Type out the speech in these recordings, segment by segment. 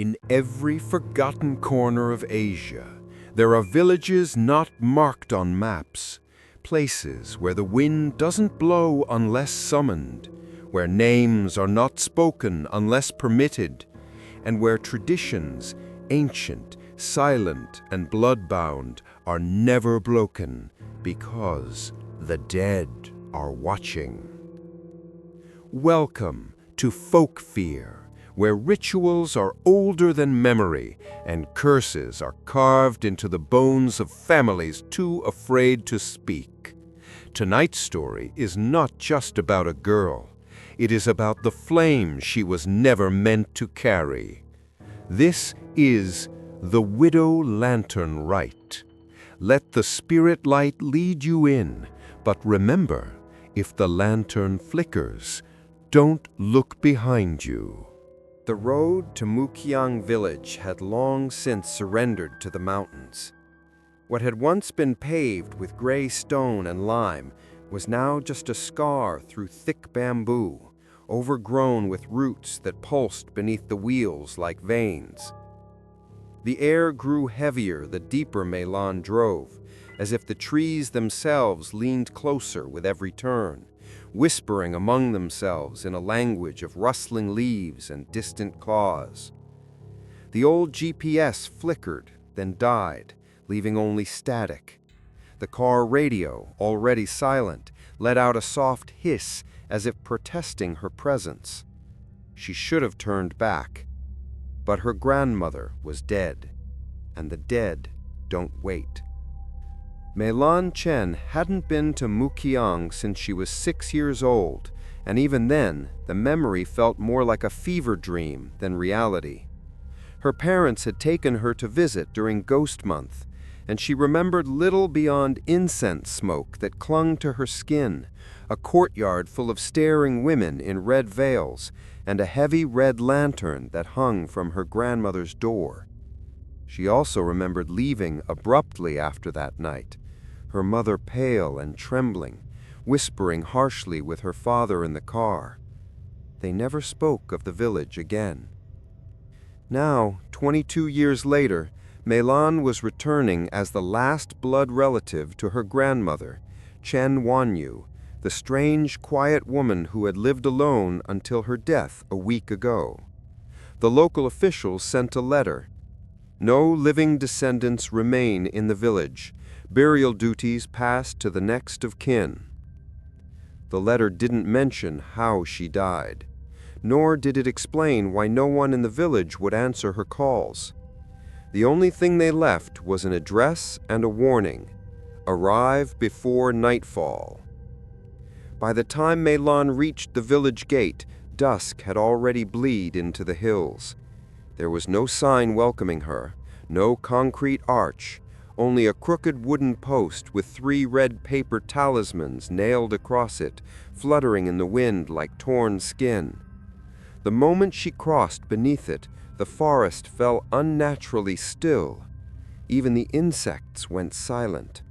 In every forgotten corner of Asia, there are villages not marked on maps, places where the wind doesn't blow unless summoned, where names are not spoken unless permitted, and where traditions, ancient, silent, and bloodbound, are never broken because the dead are watching. Welcome to FolkFear, where rituals are older than memory and curses are carved into the bones of families too afraid to speak. Tonight's story is not just about a girl. It is about the flame she was never meant to carry. This is the Widow Lantern Rite. Let the spirit light lead you in, but remember, if the lantern flickers, don't look behind you. The road to Mukyang village had long since surrendered to the mountains. What had once been paved with gray stone and lime was now just a scar through thick bamboo, overgrown with roots that pulsed beneath the wheels like veins. The air grew heavier the deeper Meilon drove, as if the trees themselves leaned closer with every turn, whispering among themselves in a language of rustling leaves and distant claws. The old GPS flickered, then died, leaving only static. The car radio, already silent, let out a soft hiss as if protesting her presence. She should have turned back, but her grandmother was dead, and the dead don't wait. Meilon Chen hadn't been to Mukyang since she was 6 years old, and even then, the memory felt more like a fever dream than reality. Her parents had taken her to visit during Ghost Month, and she remembered little beyond incense smoke that clung to her skin, a courtyard full of staring women in red veils, and a heavy red lantern that hung from her grandmother's door. She also remembered leaving abruptly after that night, her mother pale and trembling, whispering harshly with her father in the car. They never spoke of the village again. Now, 22 years later, Meilon was returning as the last blood relative to her grandmother, Chen Wanyu, the strange, quiet woman who had lived alone until her death a week ago. The local officials sent a letter. No living descendants remain in the village. Burial duties passed to the next of kin. The letter didn't mention how she died, nor did it explain why no one in the village would answer her calls. The only thing they left was an address and a warning: arrive before nightfall. By the time Meilon reached the village gate, dusk had already bled into the hills. There was no sign welcoming her, no concrete arch, only a crooked wooden post with 3 red paper talismans nailed across it, fluttering in the wind like torn skin. The moment she crossed beneath it, the forest fell unnaturally still. Even the insects went silent.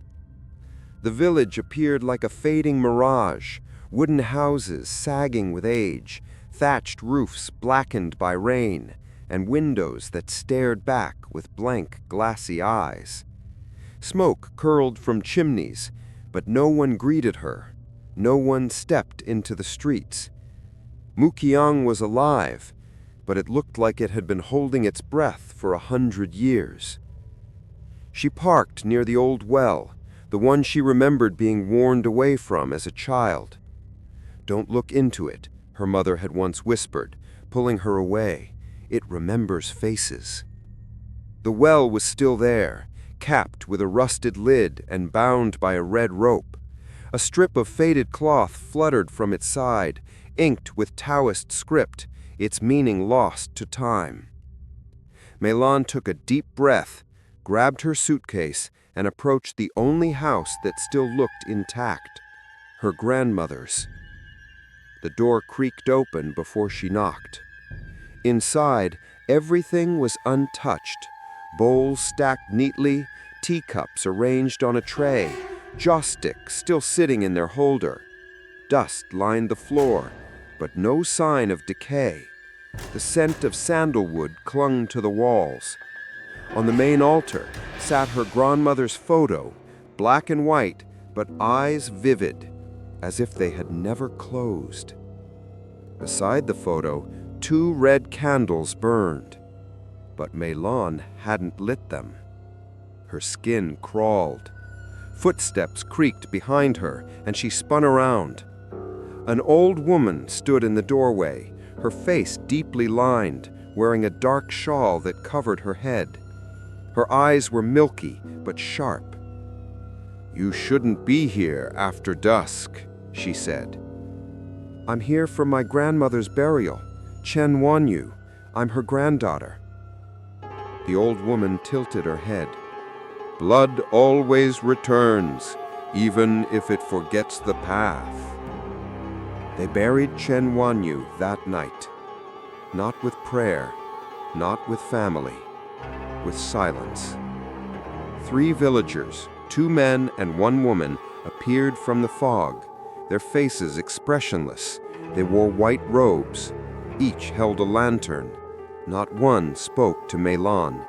The village appeared like a fading mirage, wooden houses sagging with age, thatched roofs blackened by rain, and windows that stared back with blank, glassy eyes. Smoke curled from chimneys, but no one greeted her. No one stepped into the streets. Mukyang was alive, but it looked like it had been holding its breath for 100 years. She parked near the old well, the one she remembered being warned away from as a child. "Don't look into it," her mother had once whispered, pulling her away. "It remembers faces." The well was still there, capped with a rusted lid and bound by a red rope. A strip of faded cloth fluttered from its side, inked with Taoist script, its meaning lost to time. Meilon took a deep breath, grabbed her suitcase, and approached the only house that still looked intact, her grandmother's. The door creaked open before she knocked. Inside, everything was untouched. Bowls stacked neatly, teacups arranged on a tray, joss sticks still sitting in their holder. Dust lined the floor, but no sign of decay. The scent of sandalwood clung to the walls. On the main altar sat her grandmother's photo, black and white, but eyes vivid, as if they had never closed. Beside the photo, 2 red candles burned, but Meilon hadn't lit them. Her skin crawled. Footsteps creaked behind her, and she spun around. An old woman stood in the doorway, her face deeply lined, wearing a dark shawl that covered her head. Her eyes were milky but sharp. "You shouldn't be here after dusk," she said. "I'm here for my grandmother's burial. Chen Wanyu. I'm her granddaughter." The old woman tilted her head. "Blood always returns, even if it forgets the path." They buried Chen Wanyu that night. Not with prayer, not with family, with silence. 3 villagers, 2 men and 1 woman, appeared from the fog, their faces expressionless. They wore white robes. Each held a lantern. Not one spoke to Meilon.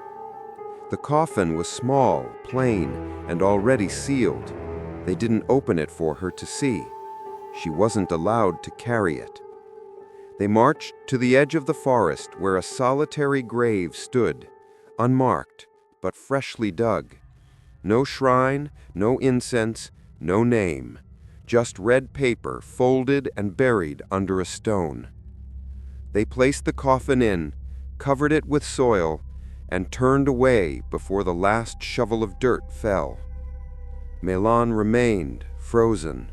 The coffin was small, plain, and already sealed. They didn't open it for her to see. She wasn't allowed to carry it. They marched to the edge of the forest where a solitary grave stood, unmarked, but freshly dug. No shrine, no incense, no name, just red paper folded and buried under a stone. They placed the coffin in, covered it with soil, and turned away before the last shovel of dirt fell. Meilon remained, frozen.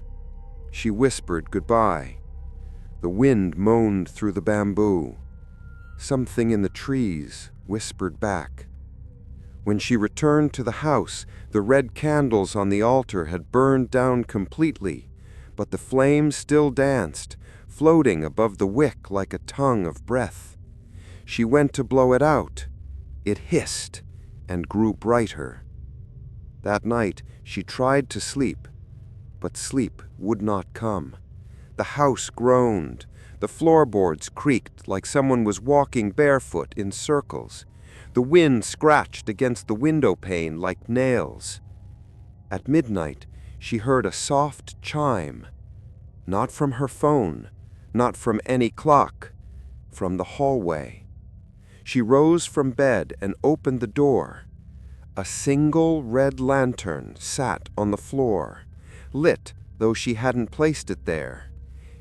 She whispered goodbye. The wind moaned through the bamboo. Something in the trees whispered back. When she returned to the house, the red candles on the altar had burned down completely, but the flame still danced, floating above the wick like a tongue of breath. She went to blow it out. It hissed and grew brighter. That night she tried to sleep, but sleep would not come. The house groaned. The floorboards creaked like someone was walking barefoot in circles. The wind scratched against the window pane like nails. At midnight, she heard a soft chime. Not from her phone, not from any clock, from the hallway. She rose from bed and opened the door. A single red lantern sat on the floor, lit though she hadn't placed it there.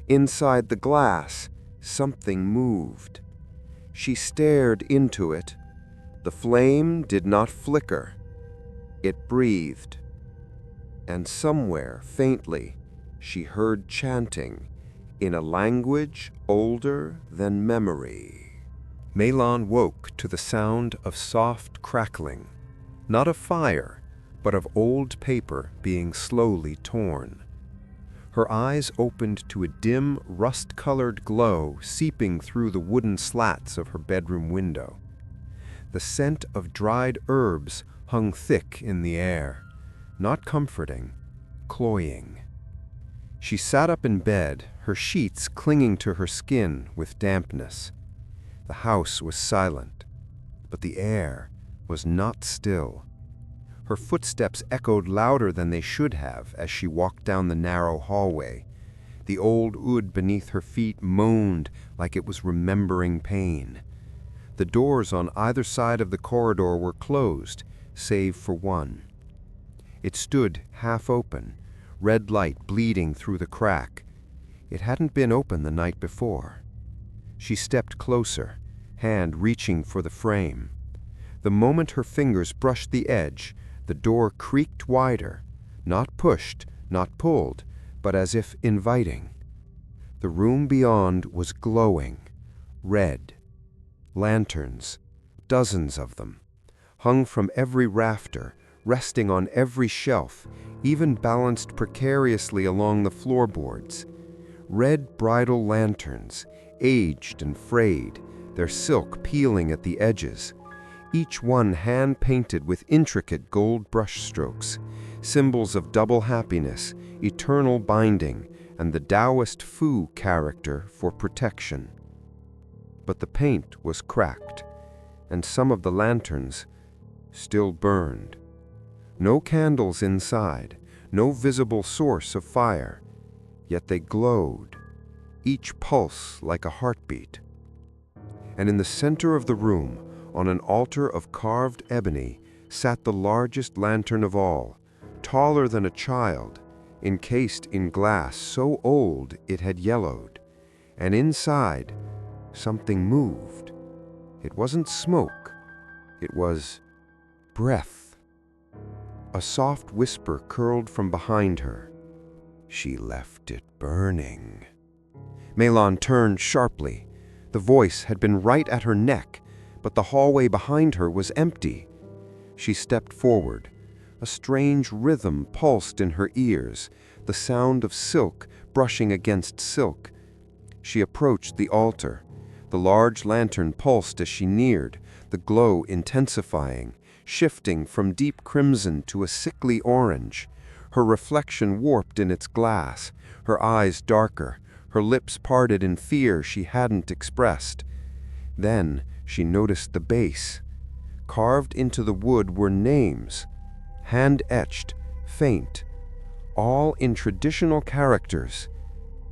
Inside the glass, something moved. She stared into it. The flame did not flicker. It breathed. And somewhere, faintly, she heard chanting in a language older than memory. Meilon woke to the sound of soft crackling, not of fire, but of old paper being slowly torn. Her eyes opened to a dim, rust-colored glow seeping through the wooden slats of her bedroom window. The scent of dried herbs hung thick in the air, not comforting, cloying. She sat up in bed, her sheets clinging to her skin with dampness. The house was silent, but the air was not still. Her footsteps echoed louder than they should have as she walked down the narrow hallway. The old wood beneath her feet moaned like it was remembering pain. The doors on either side of the corridor were closed, save for one. It stood half open, red light bleeding through the crack. It hadn't been open the night before. She stepped closer, hand reaching for the frame. The moment her fingers brushed the edge, the door creaked wider, not pushed, not pulled, but as if inviting. The room beyond was glowing, red. Lanterns, dozens of them, hung from every rafter, resting on every shelf, even balanced precariously along the floorboards. Red bridal lanterns, aged and frayed, their silk peeling at the edges. Each one hand-painted with intricate gold brushstrokes, symbols of double happiness, eternal binding, and the Taoist Fu character for protection. but the paint was cracked, and some of the lanterns still burned. No candles inside, no visible source of fire, yet they glowed, each pulse like a heartbeat. And in the center of the room, on an altar of carved ebony, sat the largest lantern of all, taller than a child, encased in glass so old it had yellowed. And inside, something moved. It wasn't smoke, it was breath. A soft whisper curled from behind her. She left it burning. Meilon turned sharply. The voice had been right at her neck, but the hallway behind her was empty. She stepped forward. A strange rhythm pulsed in her ears, the sound of silk brushing against silk. She approached the altar. The large lantern pulsed as she neared, the glow intensifying, shifting from deep crimson to a sickly orange. Her reflection warped in its glass, her eyes darker, her lips parted in fear she hadn't expressed. Then she noticed the base. Carved into the wood were names, hand-etched, faint, all in traditional characters,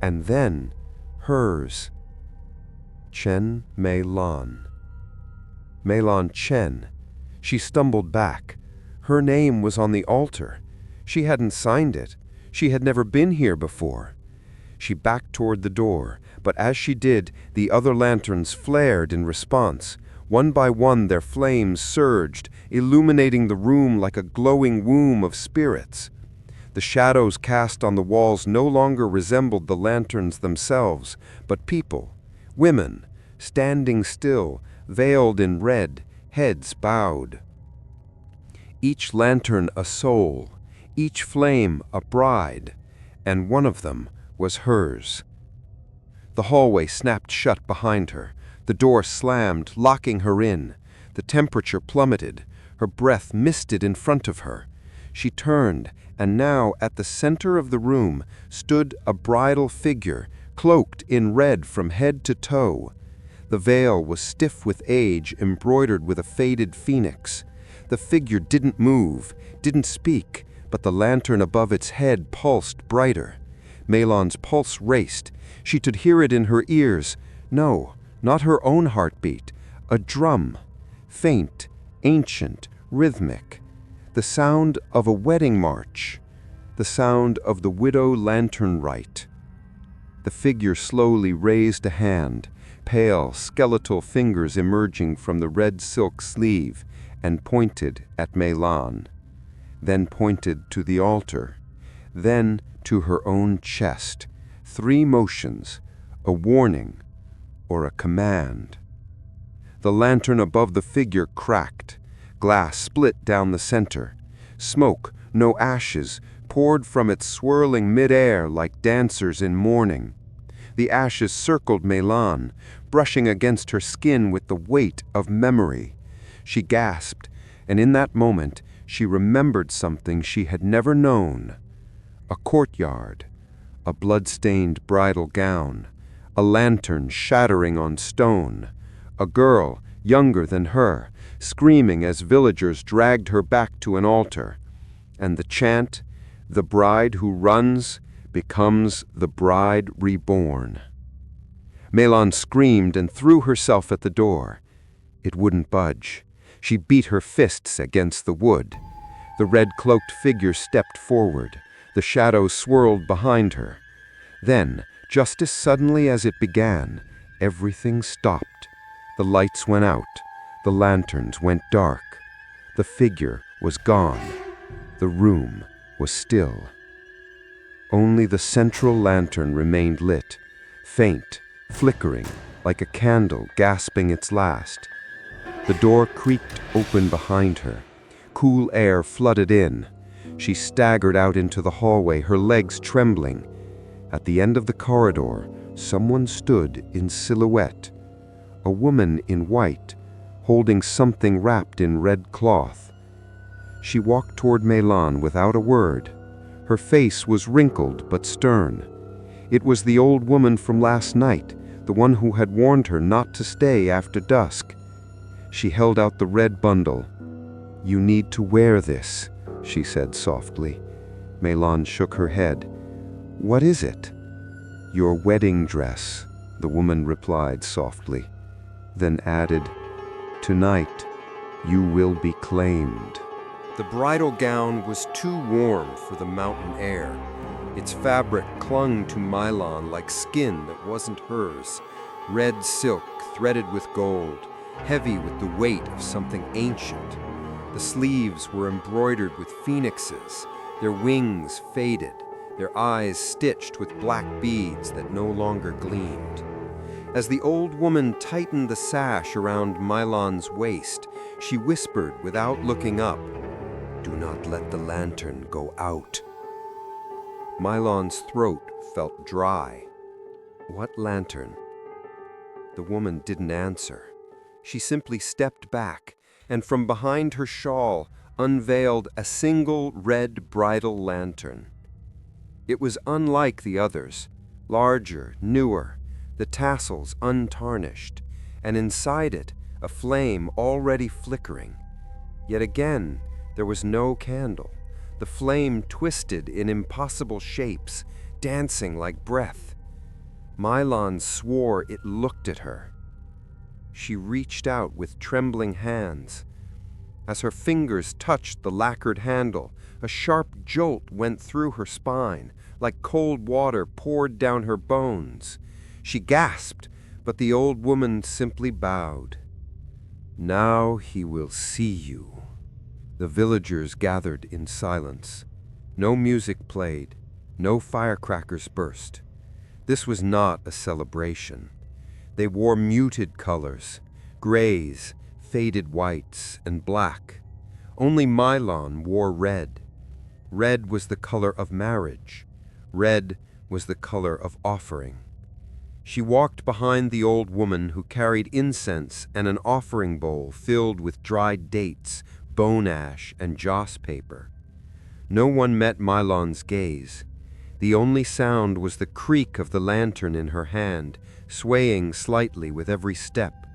and then hers. Chen Meilon. Meilon Chen. She stumbled back. Her name was on the altar. She hadn't signed it. She had never been here before. She backed toward the door, but as she did, the other lanterns flared in response. One by one their flames surged, illuminating the room like a glowing womb of spirits. The shadows cast on the walls no longer resembled the lanterns themselves, but people, women, standing still, veiled in red, heads bowed. Each lantern a soul, each flame a bride, and one of them was hers. The hallway snapped shut behind her. The door slammed, locking her in. The temperature plummeted. Her breath misted in front of her. She turned, and now at the center of the room stood a bridal figure, cloaked in red from head to toe. The veil was stiff with age, embroidered with a faded phoenix. The figure didn't move, didn't speak, but the lantern above its head pulsed brighter. Meilon's pulse raced. She could hear it in her ears. No, not her own heartbeat. A drum. Faint, ancient, rhythmic. The sound of a wedding march. The sound of the Widow Lantern Rite. The figure slowly raised a hand, pale, skeletal fingers emerging from the red silk sleeve, and pointed at Meilon. Then pointed to the altar. Then to her own chest. 3 motions, a warning or a command. The lantern above the figure cracked. Glass split down the center. Smoke, no ashes, poured from it swirling mid-air like dancers in mourning. The ashes circled Meilon, brushing against her skin with the weight of memory. She gasped, and in that moment she remembered something she had never known. A courtyard, a blood-stained bridal gown, a lantern shattering on stone, a girl younger than her, screaming as villagers dragged her back to an altar, and the chant, "The bride who runs becomes the bride reborn." Meilon screamed and threw herself at the door. It wouldn't budge. She beat her fists against the wood. The red-cloaked figure stepped forward. The shadows swirled behind her. Then, just as suddenly as it began, everything stopped. The lights went out. The lanterns went dark. The figure was gone. The room was still. Only the central lantern remained lit, faint, flickering, like a candle gasping its last. The door creaked open behind her. Cool air flooded in. She staggered out into the hallway, her legs trembling. At the end of the corridor, someone stood in silhouette. A woman in white, holding something wrapped in red cloth. She walked toward Meilon without a word. Her face was wrinkled but stern. It was the old woman from last night, the one who had warned her not to stay after dusk. She held out the red bundle. "You need to wear this," she said softly. Meilon shook her head. "What is it?" "Your wedding dress," the woman replied softly, then added, "Tonight, you will be claimed." The bridal gown was too warm for the mountain air. Its fabric clung to Meilon like skin that wasn't hers, red silk threaded with gold, heavy with the weight of something ancient. The sleeves were embroidered with phoenixes, their wings faded, their eyes stitched with black beads that no longer gleamed. As the old woman tightened the sash around Meilon's waist, she whispered without looking up, "Do not let the lantern go out." Meilon's throat felt dry. "What lantern?" The woman didn't answer. She simply stepped back, and from behind her shawl unveiled a single red bridal lantern. It was unlike the others, larger, newer, the tassels untarnished, and inside it a flame already flickering. Yet again, there was no candle. The flame twisted in impossible shapes, dancing like breath. Meilon swore it looked at her. She reached out with trembling hands. As her fingers touched the lacquered handle, a sharp jolt went through her spine, like cold water poured down her bones. She gasped, but the old woman simply bowed. "Now he will see you." The villagers gathered in silence. No music played, no firecrackers burst. This was not a celebration. They wore muted colors, grays, faded whites, and black. Only Meilon wore red. Red was the color of marriage. Red was the color of offering. She walked behind the old woman who carried incense and an offering bowl filled with dried dates, bone ash, and joss paper. No one met Meilon's gaze. The only sound was the creak of the lantern in her hand, swaying slightly with every step.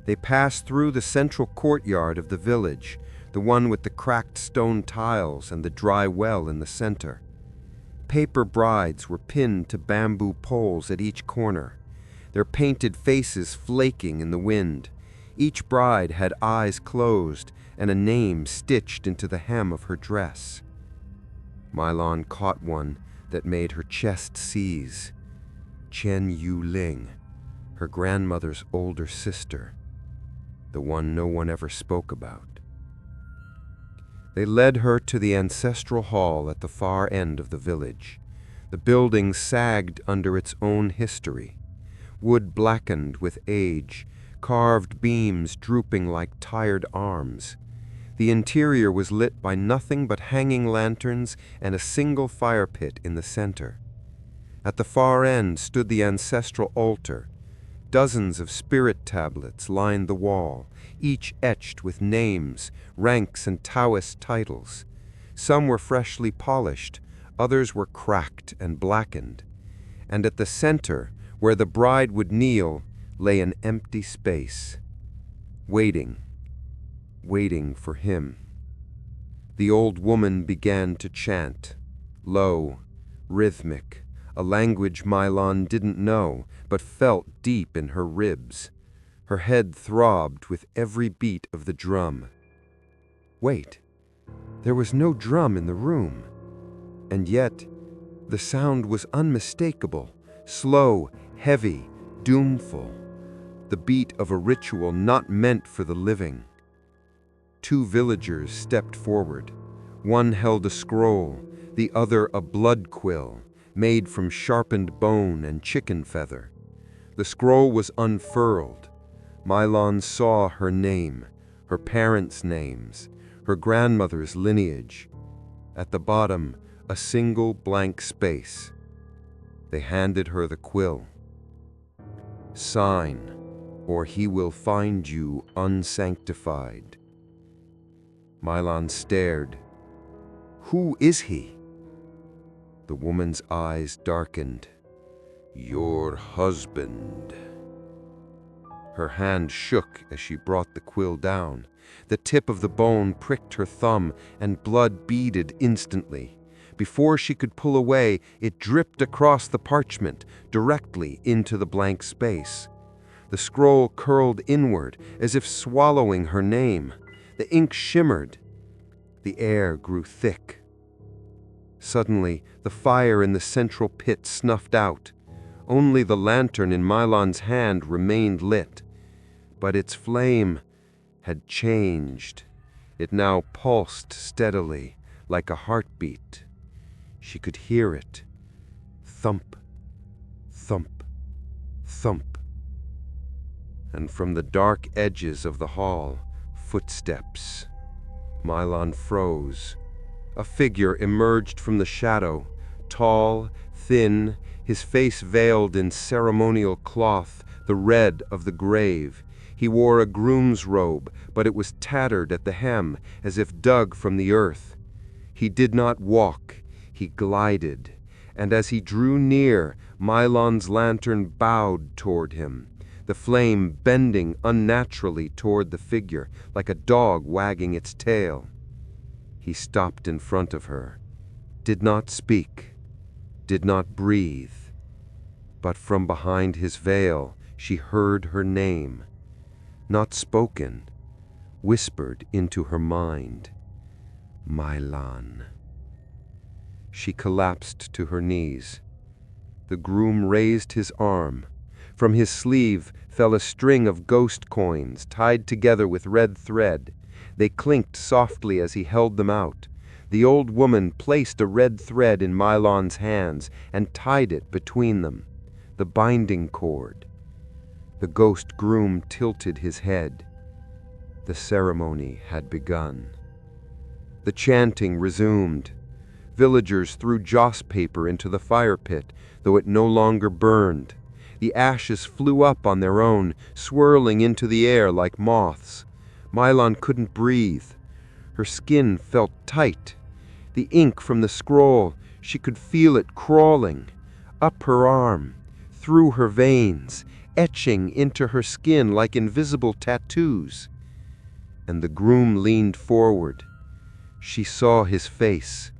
They passed through the central courtyard of the village, the one with the cracked stone tiles and the dry well in the center. Paper brides were pinned to bamboo poles at each corner, their painted faces flaking in the wind. Each bride had eyes closed and a name stitched into the hem of her dress. Meilon caught one that made her chest seize. Chen Yu Ling, her grandmother's older sister, the one no one ever spoke about. They led her to the ancestral hall at the far end of the village. The building sagged under its own history. Wood blackened with age, carved beams drooping like tired arms. The interior was lit by nothing but hanging lanterns and a single fire pit in the center. At the far end stood the ancestral altar. Dozens of spirit tablets lined the wall, each etched with names, ranks, and Taoist titles. Some were freshly polished, others were cracked and blackened. And at the center, where the bride would kneel, lay an empty space, waiting for him. The old woman began to chant, low, rhythmic, a language Meilon didn't know, but felt deep in her ribs. Her head throbbed with every beat of the drum. Wait, there was no drum in the room. And yet, the sound was unmistakable, slow, heavy, doomful, the beat of a ritual not meant for the living. Two villagers stepped forward. One held a scroll, the other a blood quill, made from sharpened bone and chicken feather. The scroll was unfurled. Meilon saw her name, her parents' names, her grandmother's lineage. At the bottom, a single blank space. They handed her the quill. Sign, or he will find you unsanctified. Meilon stared. Who is he? The woman's eyes darkened. Your husband. Her hand shook as she brought the quill down. The tip of the bone pricked her thumb, and blood beaded instantly. Before she could pull away, it dripped across the parchment, directly into the blank space. The scroll curled inward, as if swallowing her name. The ink shimmered. The air grew thick. Suddenly, the fire in the central pit snuffed out. Only the lantern in Mylon's hand remained lit. But its flame had changed. It now pulsed steadily, like a heartbeat. She could hear it. Thump, thump, thump. And from the dark edges of the hall, footsteps. Mylon froze. A figure emerged from the shadow, tall, thin, his face veiled in ceremonial cloth, the red of the grave. He wore a groom's robe, but it was tattered at the hem, as if dug from the earth. He did not walk, he glided, and as he drew near, Mylon's lantern bowed toward him, the flame bending unnaturally toward the figure, like a dog wagging its tail. He stopped in front of her, did not speak, did not breathe, but from behind his veil she heard her name, not spoken, whispered into her mind. Mylon. She collapsed to her knees. The groom raised his arm. From his sleeve fell a string of ghost coins tied together with red thread. They clinked softly as he held them out. The old woman placed a red thread in Mylon's hands and tied it between them, the binding cord. The ghost groom tilted his head. The ceremony had begun. The chanting resumed. Villagers threw joss paper into the fire pit, though it no longer burned. The ashes flew up on their own, swirling into the air like moths. Mylon couldn't breathe. Her skin felt tight. The ink from the scroll, she could feel it crawling, up her arm, through her veins, etching into her skin like invisible tattoos. And the groom leaned forward. She saw his face,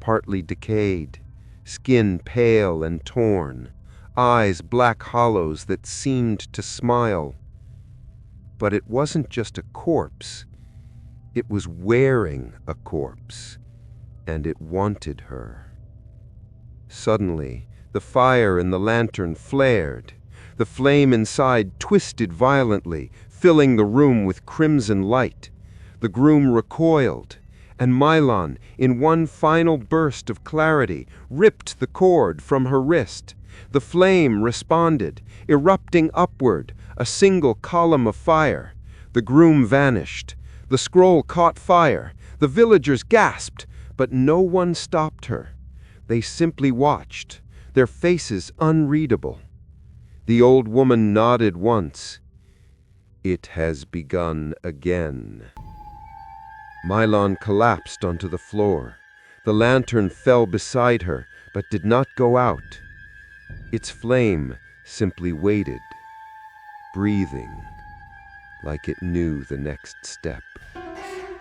partly decayed, skin pale and torn, eyes black hollows that seemed to smile. But it wasn't just a corpse. It was wearing a corpse, and it wanted her. Suddenly, the fire in the lantern flared. The flame inside twisted violently, filling the room with crimson light. The groom recoiled, and Mylon, in one final burst of clarity, ripped the cord from her wrist. The flame responded, erupting upward, a single column of fire. The groom vanished. The scroll caught fire. The villagers gasped, but no one stopped her. They simply watched, their faces unreadable. The old woman nodded once. It has begun again. Mylon collapsed onto the floor. The lantern fell beside her, but did not go out. Its flame simply waited, breathing, like it knew the next step.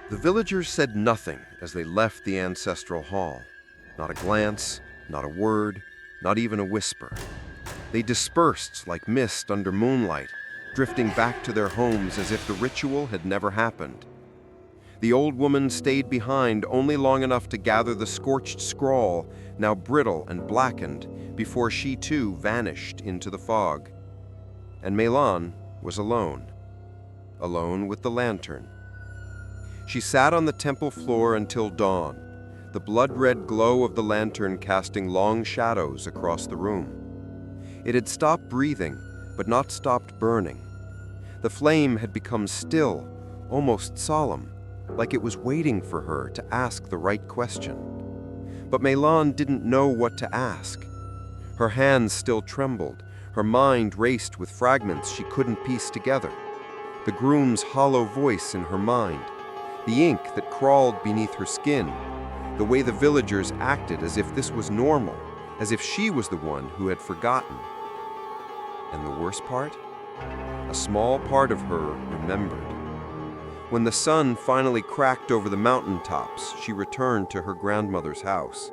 The villagers said nothing as they left the ancestral hall. Not a glance, not a word, not even a whisper. They dispersed like mist under moonlight, drifting back to their homes as if the ritual had never happened. The old woman stayed behind only long enough to gather the scorched scroll, now brittle and blackened, before she too vanished into the fog. And Mylon was alone with the lantern. She sat on the temple floor until dawn, the blood-red glow of the lantern casting long shadows across the room. It had stopped breathing, but not stopped burning. The flame had become still, almost solemn, like it was waiting for her to ask the right question. But Mylon didn't know what to ask. Her hands still trembled. Her mind raced with fragments she couldn't piece together. The groom's hollow voice in her mind, the ink that crawled beneath her skin, the way the villagers acted as if this was normal, as if she was the one who had forgotten. And the worst part? A small part of her remembered. When the sun finally cracked over the mountaintops, she returned to her grandmother's house.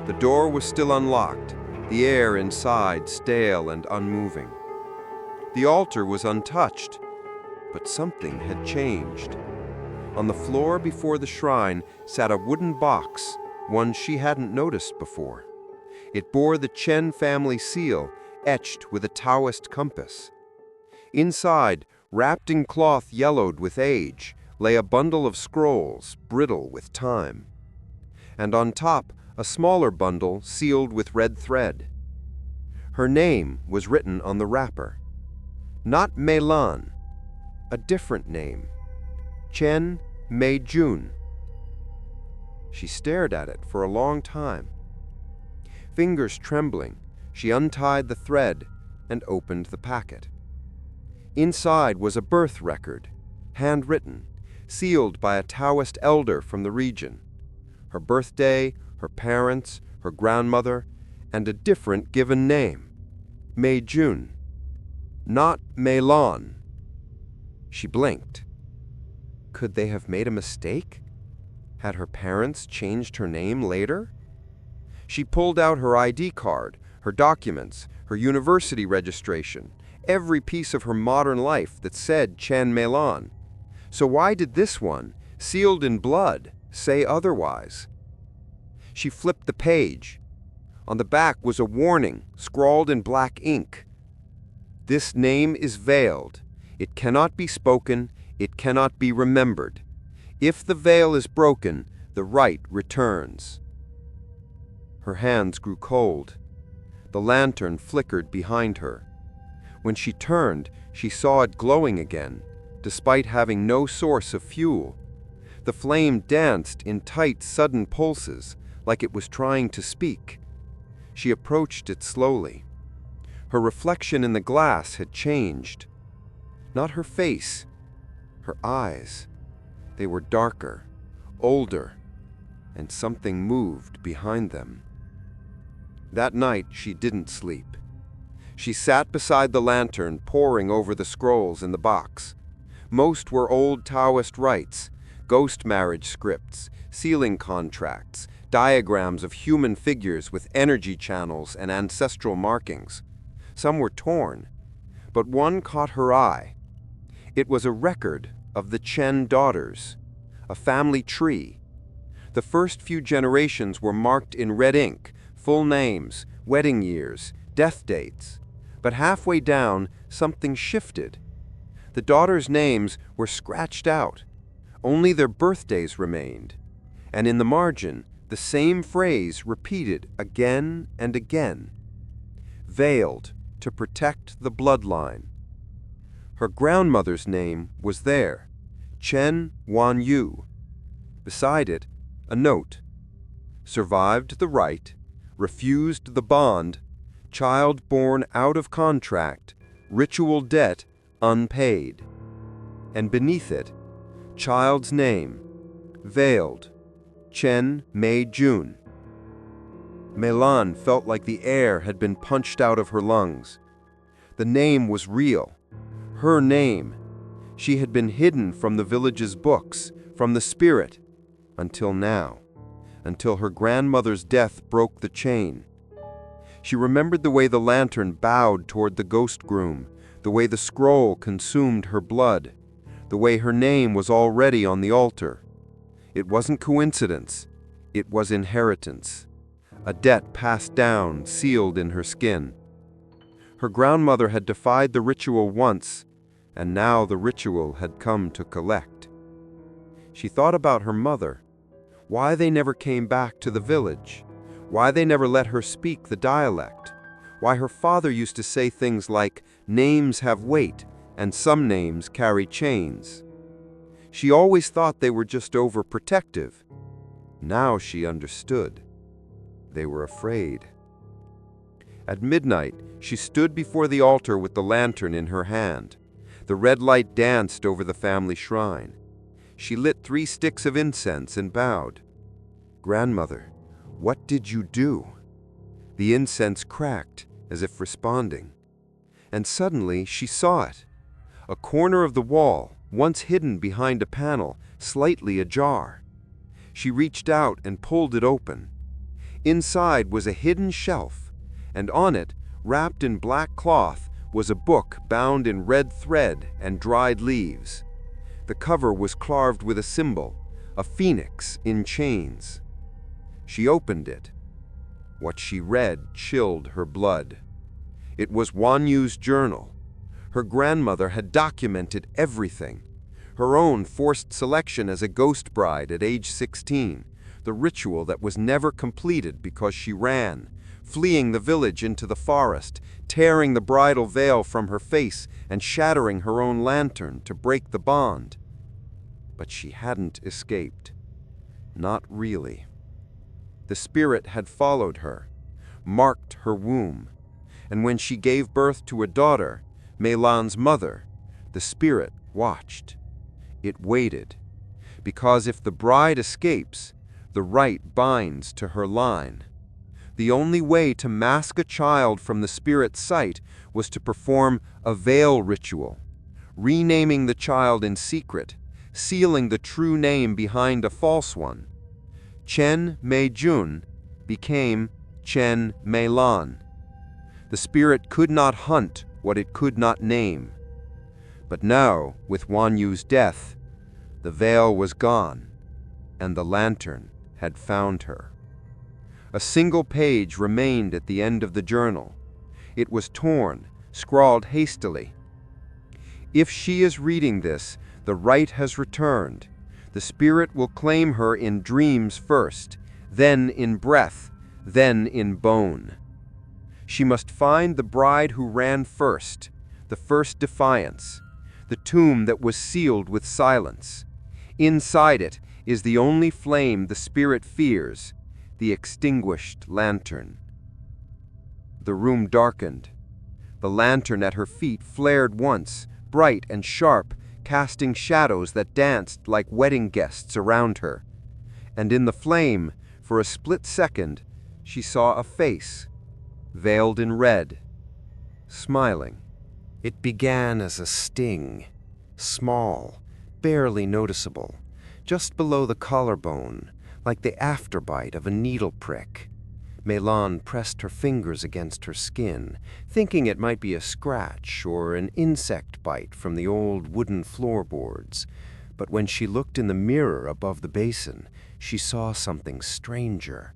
The door was still unlocked, the air inside stale and unmoving. The altar was untouched, but something had changed. On the floor before the shrine sat a wooden box, one she hadn't noticed before. It bore the Chen family seal, etched with a Taoist compass. Inside, wrapped in cloth yellowed with age, lay a bundle of scrolls, brittle with time. And on top, a smaller bundle sealed with red thread. Her name was written on the wrapper. Not Meilan, a different name. Chen Mei Jun. She stared at it for a long time. Fingers trembling, she untied the thread and opened the packet. Inside was a birth record, handwritten, sealed by a Taoist elder from the region. Her birthday, her parents, her grandmother, and a different given name, Mei Jun, not Meilan. She blinked. Could they have made a mistake? Had her parents changed her name later? She pulled out her ID card, her documents, her university registration, every piece of her modern life that said Chen Meilan. So why did this one, sealed in blood, say otherwise? She flipped the page. On the back was a warning, scrawled in black ink. This name is veiled. It cannot be spoken. It cannot be remembered. If the veil is broken, the rite returns. Her hands grew cold. The lantern flickered behind her. When she turned, she saw it glowing again, despite having no source of fuel. The flame danced in tight, sudden pulses, like it was trying to speak. She approached it slowly. Her reflection in the glass had changed. Not her face, her eyes. They were darker, older, and something moved behind them. That night, she didn't sleep. She sat beside the lantern, poring over the scrolls in the box. Most were old Taoist rites, ghost marriage scripts, sealing contracts, diagrams of human figures with energy channels and ancestral markings. Some were torn, but one caught her eye. It was a record of the Chen daughters, a family tree. The first few generations were marked in red ink, full names, wedding years, death dates. But halfway down, something shifted. The daughters' names were scratched out. Only their birthdays remained. And in the margin, the same phrase repeated again and again. Veiled to protect the bloodline. Her grandmother's name was there, Chen Wanyu. Beside it, a note. Survived the rite, refused the bond, child born out of contract, ritual debt unpaid. And beneath it, child's name, veiled, Chen Mei Jun. Meilan felt like the air had been punched out of her lungs. The name was real. Her name. She had been hidden from the village's books, from the spirit, until now, until her grandmother's death broke the chain. She remembered the way the lantern bowed toward the ghost groom, the way the scroll consumed her blood, the way her name was already on the altar. It wasn't coincidence, it was inheritance. A debt passed down, sealed in her skin. Her grandmother had defied the ritual once, and now the ritual had come to collect. She thought about her mother, why they never came back to the village, why they never let her speak the dialect, why her father used to say things like, names have weight, and some names carry chains. She always thought they were just overprotective. Now she understood. They were afraid. At midnight, she stood before the altar with the lantern in her hand. The red light danced over the family shrine. She lit 3 sticks of incense and bowed. Grandmother, what did you do? The incense cracked, as if responding. And suddenly she saw it. A corner of the wall, once hidden behind a panel, slightly ajar. She reached out and pulled it open. Inside was a hidden shelf, and on it, wrapped in black cloth, was a book bound in red thread and dried leaves. The cover was carved with a symbol, a phoenix in chains. She opened it. What she read chilled her blood. It was Wan Yu's journal. Her grandmother had documented everything. Her own forced selection as a ghost bride at age 16, the ritual that was never completed because she ran, fleeing the village into the forest, tearing the bridal veil from her face and shattering her own lantern to break the bond. But she hadn't escaped. Not really. The spirit had followed her, marked her womb, and when she gave birth to a daughter, Meilan's mother, the spirit watched. It waited, because if the bride escapes, the rite binds to her line. The only way to mask a child from the spirit's sight was to perform a veil ritual, renaming the child in secret, sealing the true name behind a false one. Chen Mei-jun became Chen Mei-lan. The spirit could not hunt what it could not name. But now, with Wan Yu's death, the veil was gone, and the lantern had found her. A single page remained at the end of the journal. It was torn, scrawled hastily. If she is reading this, the rite has returned. The spirit will claim her in dreams first, then in breath, then in bone. She must find the bride who ran first, the first defiance, the tomb that was sealed with silence. Inside it is the only flame the spirit fears, the extinguished lantern. The room darkened. The lantern at her feet flared once, bright and sharp, casting shadows that danced like wedding guests around her. And in the flame, for a split second, she saw a face, veiled in red, smiling. It began as a sting, small, barely noticeable, just below the collarbone, like the afterbite of a needle prick. Meilan pressed her fingers against her skin, thinking it might be a scratch or an insect bite from the old wooden floorboards. But when she looked in the mirror above the basin, she saw something stranger.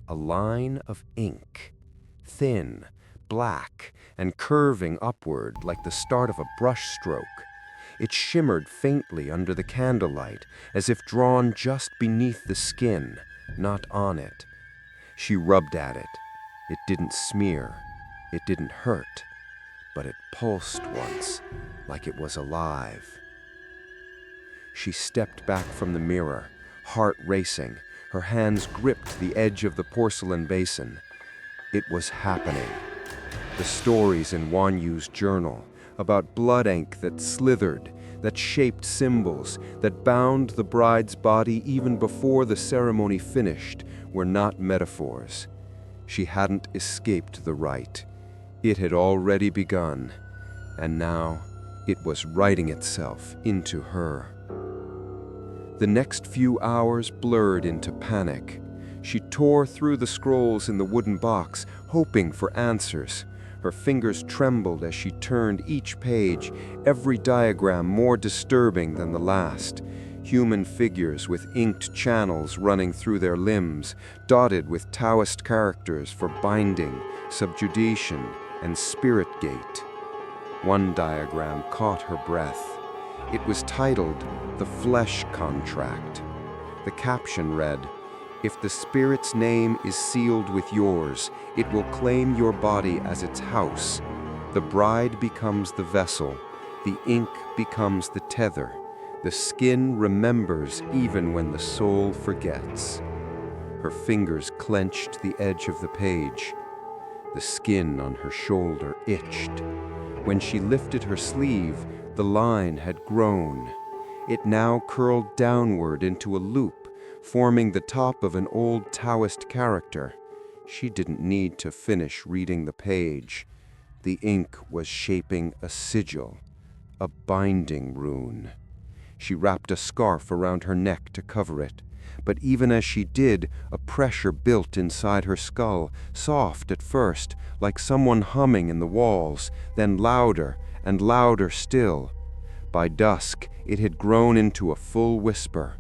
A line of ink, thin, black, and curving upward like the start of a brush stroke. It shimmered faintly under the candlelight, as if drawn just beneath the skin, not on it. She rubbed at it. It didn't smear. It didn't hurt. But it pulsed once, like it was alive. She stepped back from the mirror, heart racing. Her hands gripped the edge of the porcelain basin. It was happening. The stories in Wan Yu's journal, about blood ink that slithered, that shaped symbols, that bound the bride's body even before the ceremony finished, were not metaphors. She hadn't escaped the rite. It had already begun, and now it was writing itself into her. The next few hours blurred into panic. She tore through the scrolls in the wooden box, hoping for answers. Her fingers trembled as she turned each page, every diagram more disturbing than the last. Human figures with inked channels running through their limbs, dotted with Taoist characters for binding, subjugation, and spirit gate. One diagram caught her breath. It was titled The Flesh Contract. The caption read, "If the spirit's name is sealed with yours, it will claim your body as its house. The bride becomes the vessel, the ink becomes the tether. The skin remembers even when the soul forgets." Her fingers clenched the edge of the page. The skin on her shoulder itched. When she lifted her sleeve, the line had grown. It now curled downward into a loop, forming the top of an old Taoist character. She didn't need to finish reading the page. The ink was shaping a sigil, a binding rune. She wrapped a scarf around her neck to cover it, but even as she did, a pressure built inside her skull, soft at first, like someone humming in the walls, then louder and louder still. By dusk, it had grown into a full whisper.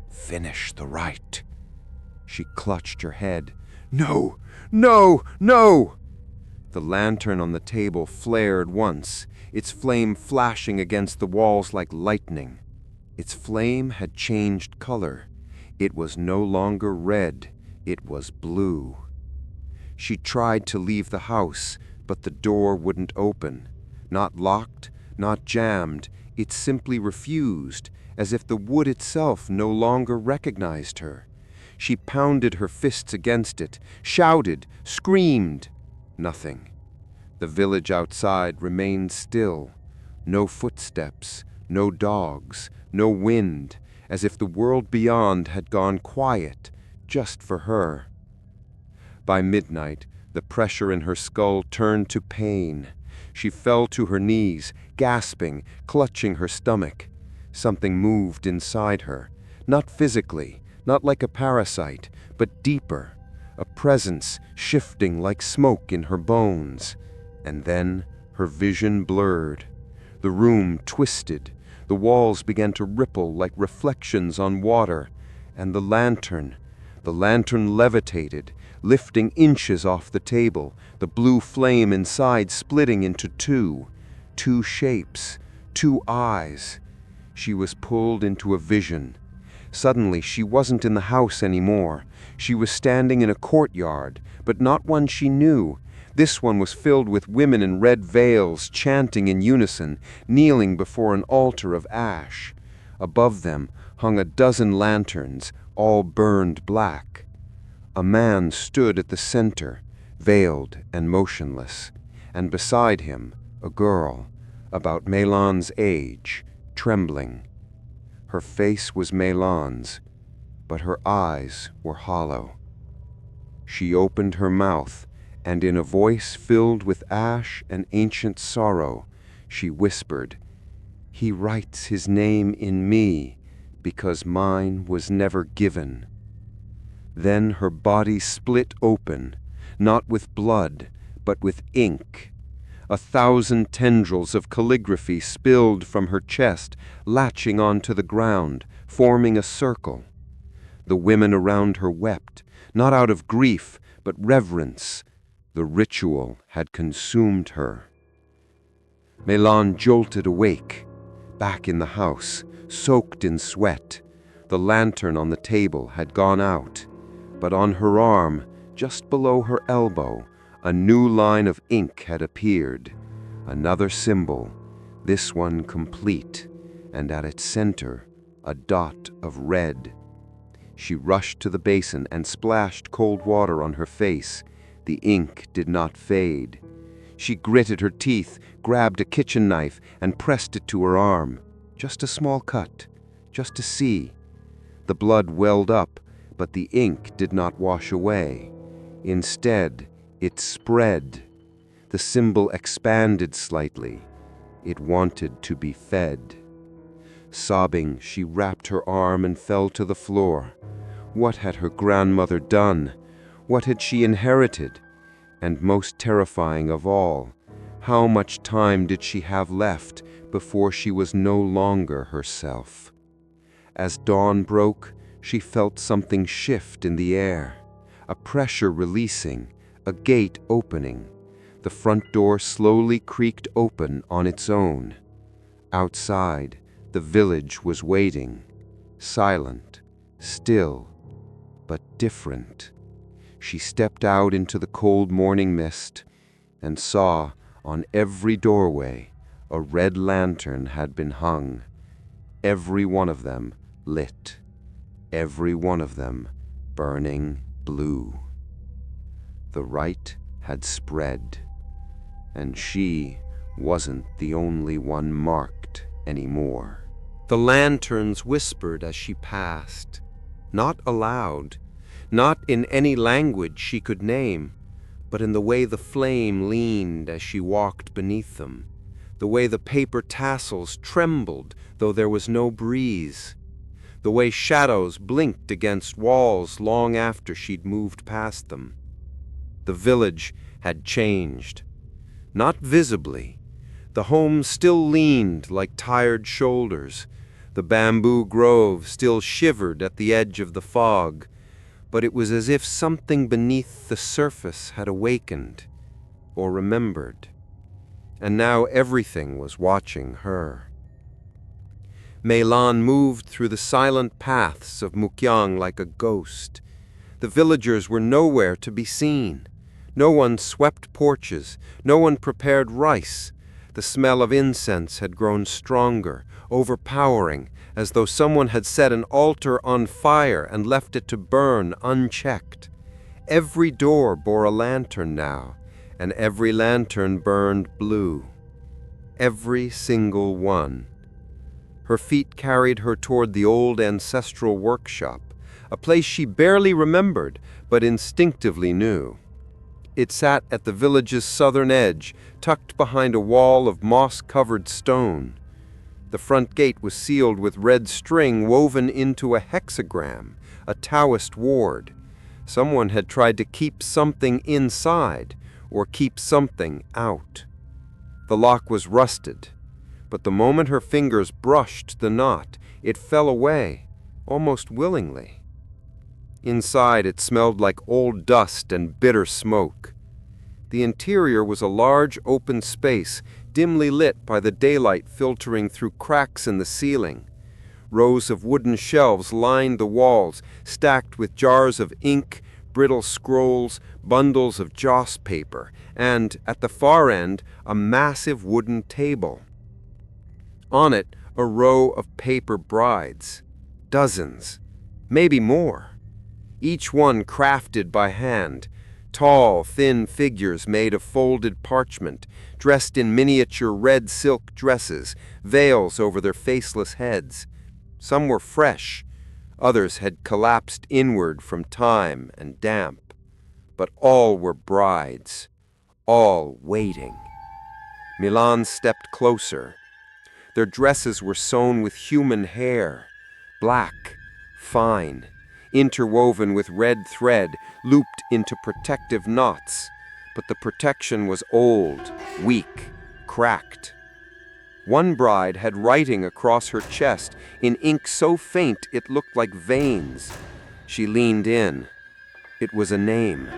"Finish the rite." She clutched her head. "No! No! No!" The lantern on the table flared once, its flame flashing against the walls like lightning. Its flame had changed color. It was no longer red, it was blue. She tried to leave the house, but the door wouldn't open. Not locked, not jammed, it simply refused, as if the wood itself no longer recognized her. She pounded her fists against it, shouted, screamed. Nothing. The village outside remained still. No footsteps, no dogs, no wind, as if the world beyond had gone quiet, just for her. By midnight, the pressure in her skull turned to pain. She fell to her knees, gasping, clutching her stomach. Something moved inside her, not physically, not like a parasite, but deeper, a presence shifting like smoke in her bones. And then her vision blurred. The room twisted. The walls began to ripple like reflections on water, and the lantern levitated, lifting inches off the table, the blue flame inside splitting into two shapes, two eyes. She was pulled into a vision. Suddenly, she wasn't in the house anymore. She was standing in a courtyard, but not one she knew. This one was filled with women in red veils, chanting in unison, kneeling before an altar of ash. Above them hung a dozen lanterns, all burned black. A man stood at the center, veiled and motionless, and beside him a girl, about Melan's age, trembling. Her face was Melan's, but her eyes were hollow. She opened her mouth, and in a voice filled with ash and ancient sorrow, she whispered, "He writes his name in me, because mine was never given." Then her body split open, not with blood, but with ink. 1,000 tendrils of calligraphy spilled from her chest, latching onto the ground, forming a circle. The women around her wept, not out of grief, but reverence. The ritual had consumed her. Melan jolted awake, back in the house, soaked in sweat. The lantern on the table had gone out, but on her arm, just below her elbow, a new line of ink had appeared. Another symbol, this one complete, and at its center, a dot of red. She rushed to the basin and splashed cold water on her face. The ink did not fade. She gritted her teeth, grabbed a kitchen knife, and pressed it to her arm. Just a small cut, just to see. The blood welled up, but the ink did not wash away. Instead, it spread. The symbol expanded slightly. It wanted to be fed. Sobbing, she wrapped her arm and fell to the floor. What had her grandmother done? What had she inherited? And most terrifying of all, how much time did she have left before she was no longer herself? As dawn broke, she felt something shift in the air, a pressure releasing, a gate opening. The front door slowly creaked open on its own. Outside, the village was waiting, silent, still, but different. She stepped out into the cold morning mist and saw on every doorway a red lantern had been hung, every one of them lit, every one of them burning blue. The rite had spread, and she wasn't the only one marked anymore. The lanterns whispered as she passed, not aloud, not in any language she could name, but in the way the flame leaned as she walked beneath them, the way the paper tassels trembled though there was no breeze, the way shadows blinked against walls long after she'd moved past them. The village had changed. Not visibly. The home still leaned like tired shoulders. The bamboo grove still shivered at the edge of the fog, but it was as if something beneath the surface had awakened or remembered. And now everything was watching her. Meilan moved through the silent paths of Mukyang like a ghost. The villagers were nowhere to be seen. No one swept porches, no one prepared rice. The smell of incense had grown stronger, overpowering, as though someone had set an altar on fire and left it to burn unchecked. Every door bore a lantern now, and every lantern burned blue. Every single one. Her feet carried her toward the old ancestral workshop, a place she barely remembered but instinctively knew. It sat at the village's southern edge, tucked behind a wall of moss-covered stone. The front gate was sealed with red string woven into a hexagram, a Taoist ward. Someone had tried to keep something inside, or keep something out. The lock was rusted, but the moment her fingers brushed the knot, it fell away, almost willingly. Inside, it smelled like old dust and bitter smoke. The interior was a large open space, dimly lit by the daylight filtering through cracks in the ceiling. Rows of wooden shelves lined the walls, stacked with jars of ink, brittle scrolls, bundles of joss paper, and, at the far end, a massive wooden table. On it, a row of paper brides. Dozens, maybe more. Each one crafted by hand, tall, thin figures made of folded parchment, dressed in miniature red silk dresses, veils over their faceless heads. Some were fresh, others had collapsed inward from time and damp. But all were brides, all waiting. Milan stepped closer. Their dresses were sewn with human hair, black, fine, interwoven with red thread, looped into protective knots. But the protection was old, weak, cracked. One bride had writing across her chest in ink so faint it looked like veins. She leaned in. It was a name.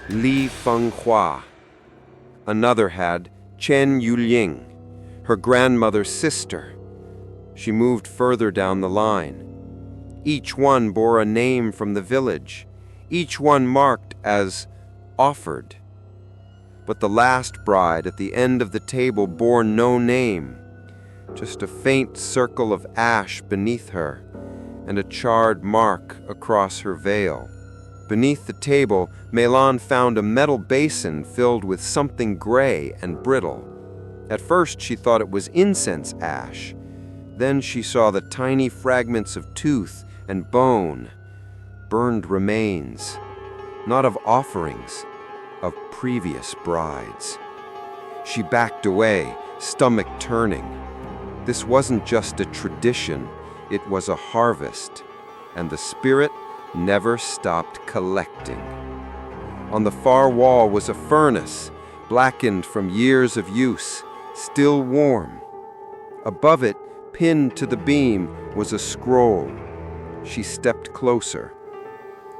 Li Fenghua. Another had Chen Yuling, her grandmother's sister. She moved further down the line. Each one bore a name from the village, each one marked as offered. But the last bride at the end of the table bore no name, just a faint circle of ash beneath her and a charred mark across her veil. Beneath the table, Meilan found a metal basin filled with something gray and brittle. At first she thought it was incense ash. Then she saw the tiny fragments of tooth and bone, burned remains, not of offerings, of previous brides. She backed away, stomach turning. This wasn't just a tradition, it was a harvest, and the spirit never stopped collecting. On the far wall was a furnace, blackened from years of use, still warm. Above it, pinned to the beam, was a scroll. She stepped closer.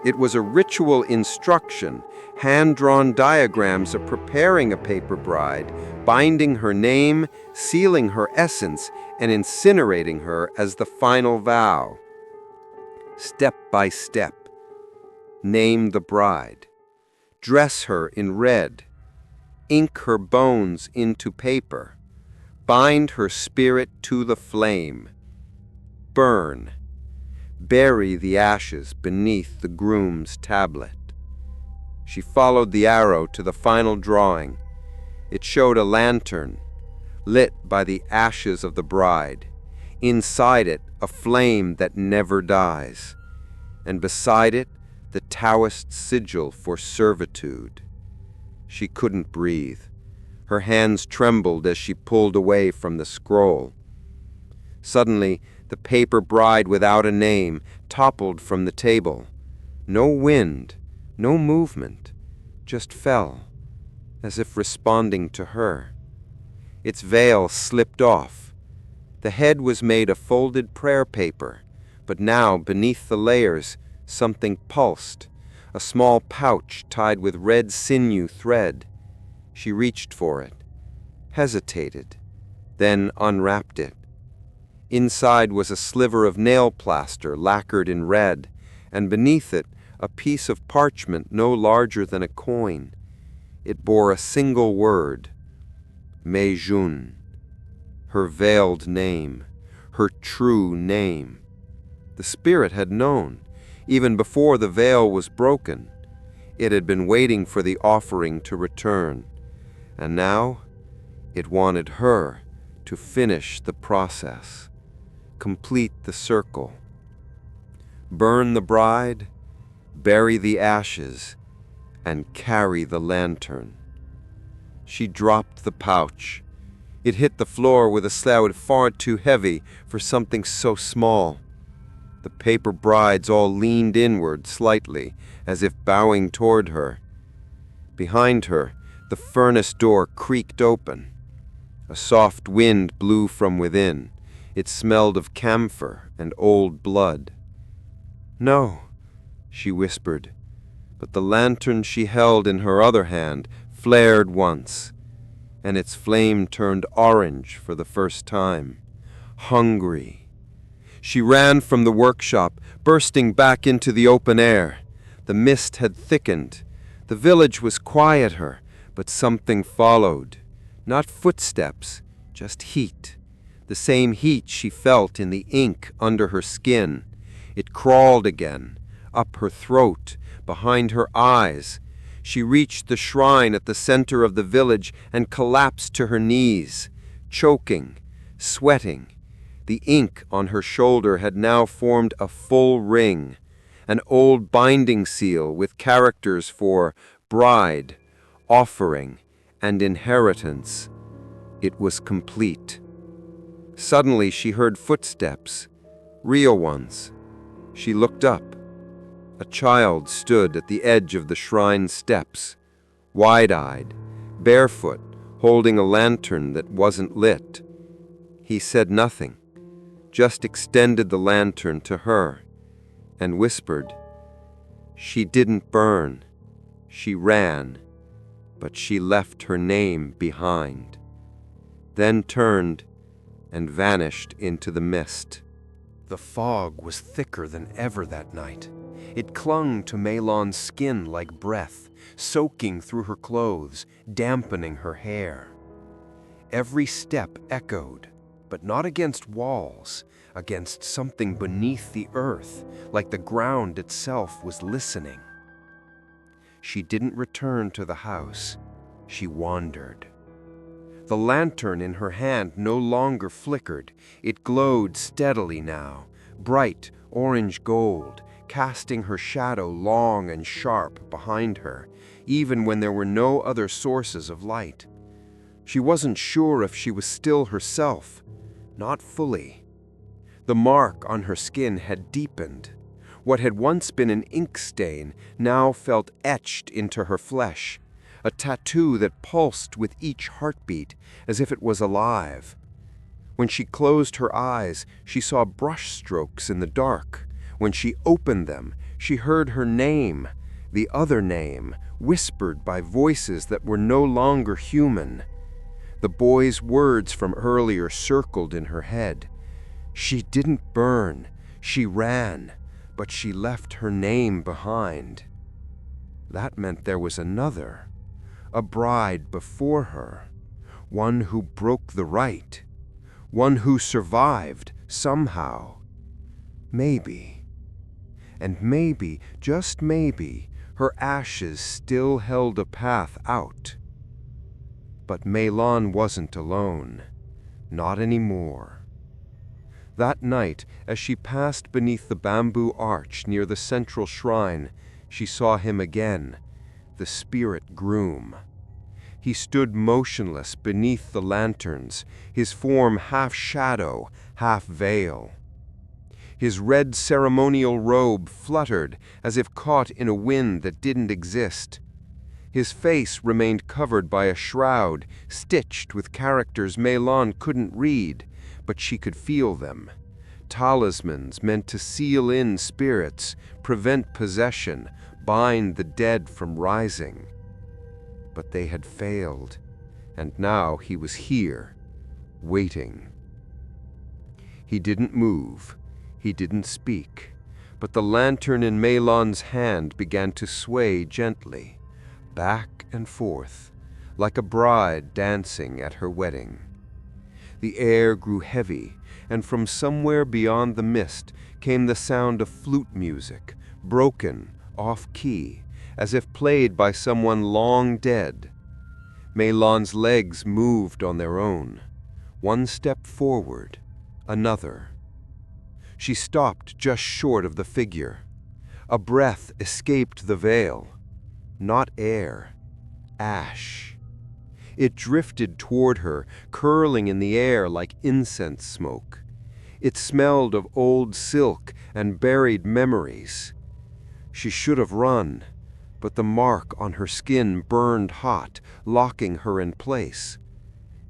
It was a ritual instruction, hand-drawn diagrams of preparing a paper bride, binding her name, sealing her essence, and incinerating her as the final vow. Step by step. Name the bride. Dress her in red. Ink her bones into paper. Bind her spirit to the flame. Burn. Bury the ashes beneath the groom's tablet. She followed the arrow to the final drawing. It showed a lantern, lit by the ashes of the bride. Inside it, a flame that never dies. And beside it, the Taoist sigil for servitude. She couldn't breathe. Her hands trembled as she pulled away from the scroll. Suddenly, the paper bride without a name toppled from the table. No wind, no movement, just fell, as if responding to her. Its veil slipped off. The head was made of folded prayer paper, but now, beneath the layers, something pulsed, a small pouch tied with red sinew thread. She reached for it, hesitated, then unwrapped it. Inside was a sliver of nail plaster lacquered in red, and beneath it a piece of parchment no larger than a coin. It bore a single word, Mei Jun, her veiled name, her true name. The spirit had known, even before the veil was broken. It had been waiting for the offering to return, and now it wanted her to finish the process, complete the circle. Burn the bride, bury the ashes, and carry the lantern. She dropped the pouch. It hit the floor with a slab far too heavy for something so small. The paper brides all leaned inward slightly, as if bowing toward her. Behind her, the furnace door creaked open. A soft wind blew from within. It smelled of camphor and old blood. "No," she whispered, but the lantern she held in her other hand flared once, and its flame turned orange for the first time. Hungry. She ran from the workshop, bursting back into the open air. The mist had thickened. The village was quieter, but something followed. Not footsteps, just heat. The same heat she felt in the ink under her skin. It crawled again, up her throat, behind her eyes. She reached the shrine at the center of the village and collapsed to her knees, choking, sweating. The ink on her shoulder had now formed a full ring, an old binding seal with characters for bride, offering, and inheritance. It was complete. Suddenly she heard footsteps, real ones. She looked up. A child stood at the edge of the shrine steps, wide-eyed, barefoot, holding a lantern that wasn't lit. He said nothing, just extended the lantern to her, and whispered, "She didn't burn. She ran, but she left her name behind," then turned and vanished into the mist. The fog was thicker than ever that night. It clung to Meilon's skin like breath, soaking through her clothes, dampening her hair. Every step echoed, but not against walls, against something beneath the earth, like the ground itself was listening. She didn't return to the house. She wandered. The lantern in her hand no longer flickered. It glowed steadily now, bright orange gold, casting her shadow long and sharp behind her, even when there were no other sources of light. She wasn't sure if she was still herself. Not fully. The mark on her skin had deepened. What had once been an ink stain now felt etched into her flesh, a tattoo that pulsed with each heartbeat as if it was alive. When she closed her eyes, she saw brush strokes in the dark. When she opened them, she heard her name, the other name, whispered by voices that were no longer human. The boy's words from earlier circled in her head. She didn't burn, she ran, but she left her name behind. That meant there was another, a bride before her, one who broke the rite, one who survived somehow. Maybe, and maybe, just maybe, her ashes still held a path out. But Meilon wasn't alone. Not anymore. That night, as she passed beneath the bamboo arch near the central shrine, she saw him again, the spirit groom. He stood motionless beneath the lanterns, his form half shadow, half veil. His red ceremonial robe fluttered as if caught in a wind that didn't exist. His face remained covered by a shroud stitched with characters Meilon couldn't read, but she could feel them. Talismans meant to seal in spirits, prevent possession, bind the dead from rising. But they had failed, and now he was here, waiting. He didn't move, he didn't speak, but the lantern in Meilon's hand began to sway gently, back and forth, like a bride dancing at her wedding. The air grew heavy, and from somewhere beyond the mist came the sound of flute music, broken, off-key, as if played by someone long dead. Meilon's legs moved on their own, one step forward, another. She stopped just short of the figure. A breath escaped the veil. Not air, ash. It drifted toward her, curling in the air like incense smoke. It smelled of old silk and buried memories. She should have run, but the mark on her skin burned hot, locking her in place.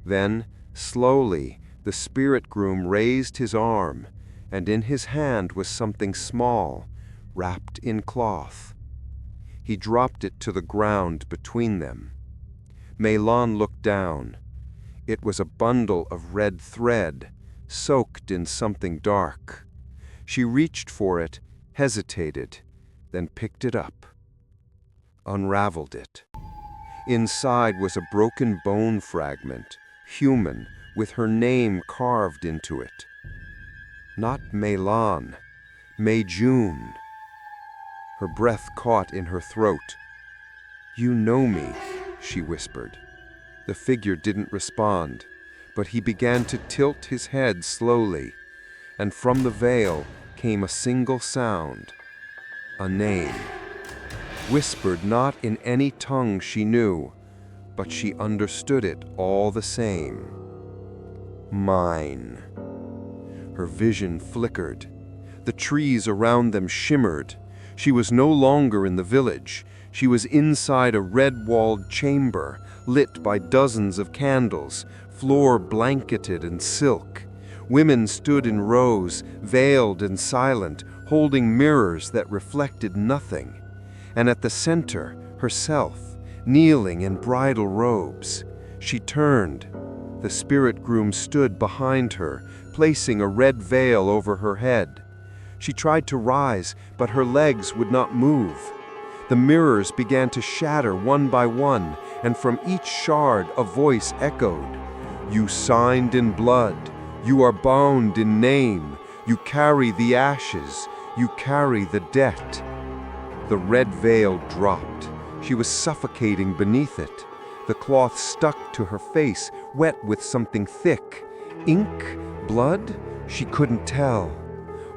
Then, slowly, the spirit groom raised his arm, and in his hand was something small, wrapped in cloth. He dropped it to the ground between them. Meilon looked down. It was a bundle of red thread, soaked in something dark. She reached for it, hesitated, then picked it up, unraveled it. Inside was a broken bone fragment, human, with her name carved into it. Not Meilon, Mei-Jun. Her breath caught in her throat. "You know me," she whispered. The figure didn't respond, but he began to tilt his head slowly, and from the veil came a single sound, a name, whispered not in any tongue she knew, but she understood it all the same. Mine. Her vision flickered. The trees around them shimmered. She was no longer in the village. She was inside a red-walled chamber, lit by dozens of candles, floor blanketed in silk. Women stood in rows, veiled and silent, holding mirrors that reflected nothing. And at the center, herself, kneeling in bridal robes. She turned. The spirit groom stood behind her, placing a red veil over her head. She tried to rise, but her legs would not move. The mirrors began to shatter one by one, and from each shard a voice echoed. "You signed in blood. You are bound in name. You carry the ashes. You carry the debt." The red veil dropped. She was suffocating beneath it. The cloth stuck to her face, wet with something thick. Ink? Blood? She couldn't tell.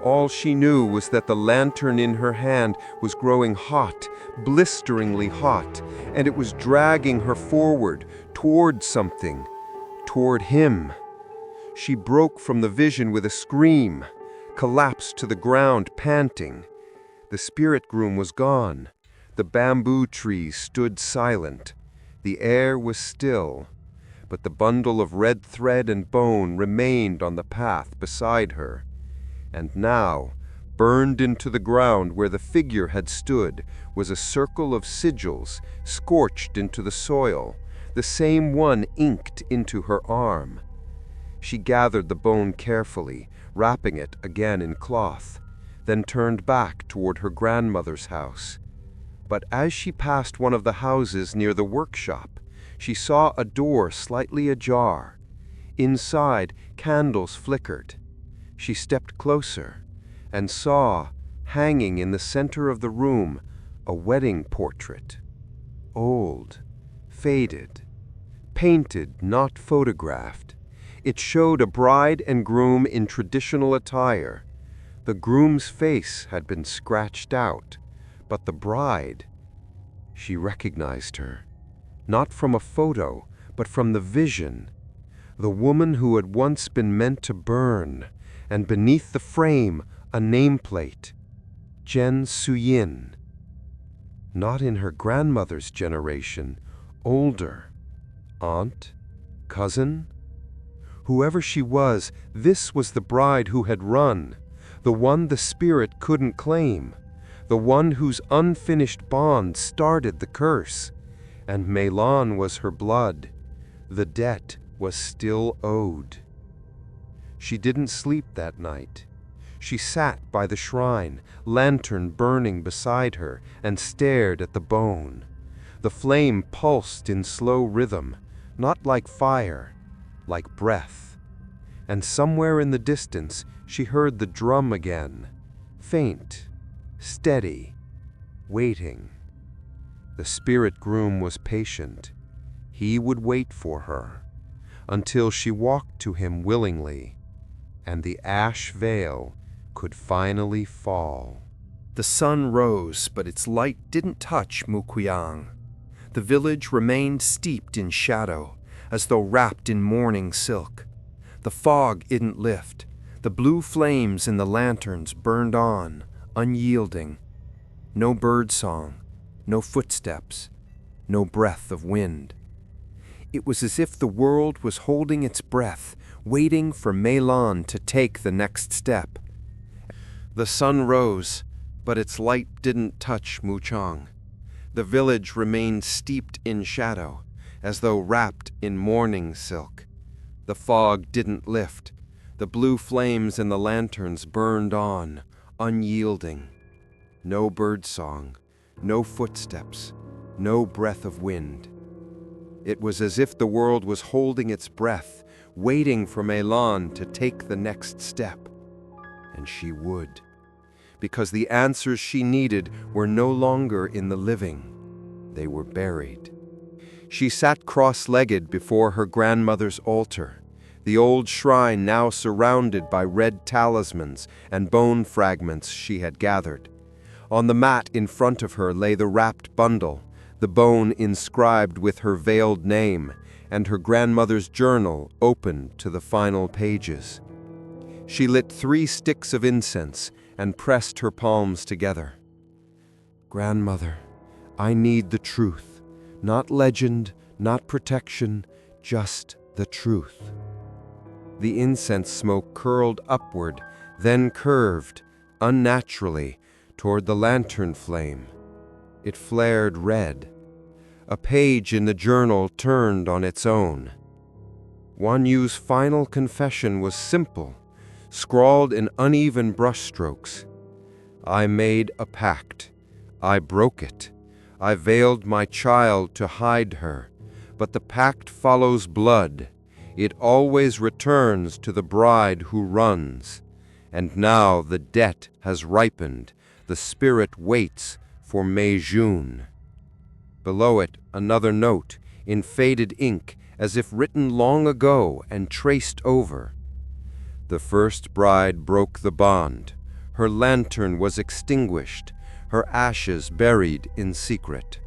All she knew was that the lantern in her hand was growing hot, blisteringly hot, and it was dragging her forward, toward something, toward him. She broke from the vision with a scream, collapsed to the ground, panting. The spirit groom was gone. The bamboo trees stood silent. The air was still, but the bundle of red thread and bone remained on the path beside her. And now, burned into the ground where the figure had stood, was a circle of sigils scorched into the soil, the same one inked into her arm. She gathered the bone carefully, wrapping it again in cloth, then turned back toward her grandmother's house. But as she passed one of the houses near the workshop, she saw a door slightly ajar. Inside, candles flickered. She stepped closer and saw, hanging in the center of the room, a wedding portrait. Old, faded, painted, not photographed. It showed a bride and groom in traditional attire. The groom's face had been scratched out, But the bride, she recognized her, not from a photo, but from the vision. The woman who had once been meant to burn, and beneath the frame, a nameplate. Jen Suyin. Not in her grandmother's generation, older. Aunt? Cousin? Whoever she was, this was the bride who had run, the one the spirit couldn't claim, the one whose unfinished bond started the curse. And Meilon was her blood. The debt was still owed. She didn't sleep that night. She sat by the shrine, lantern burning beside her, and stared at the bone. The flame pulsed in slow rhythm, not like fire, like breath. And somewhere in the distance she heard the drum again, faint, steady, waiting. The spirit groom was patient. He would wait for her, until she walked to him willingly, and the ash veil could finally fall. The sun rose, but its light didn't touch Mukyang. The village remained steeped in shadow, as though wrapped in mourning silk. The fog didn't lift. The blue flames in the lanterns burned on, unyielding. No bird song, no footsteps, no breath of wind. It was as if the world was holding its breath, waiting for Meilon to take the next step. The sun rose, but its light didn't touch Mukyang. The village remained steeped in shadow, as though wrapped in mourning silk. The fog didn't lift. The blue flames in the lanterns burned on, unyielding. No bird song, no footsteps, no breath of wind. It was as if the world was holding its breath, waiting for Meilon to take the next step. And she would, because the answers she needed were no longer in the living. They were buried. She sat cross-legged before her grandmother's altar, the old shrine now surrounded by red talismans and bone fragments she had gathered. On the mat in front of her lay the wrapped bundle, the bone inscribed with her veiled name, and her grandmother's journal opened to the final pages. She lit 3 sticks of incense and pressed her palms together. "Grandmother, I need the truth. Not legend, not protection, just the truth." The incense smoke curled upward, then curved, unnaturally, toward the lantern flame. It flared red. A page in the journal turned on its own. Wan Yu's final confession was simple, scrawled in uneven brushstrokes. "I made a pact. I broke it. I veiled my child to hide her, but the pact follows blood. It always returns to the bride who runs. And now the debt has ripened. The spirit waits for Mei-jun." Below it, another note, in faded ink, as if written long ago and traced over. The first bride broke the bond. Her lantern was extinguished, her ashes buried in secret.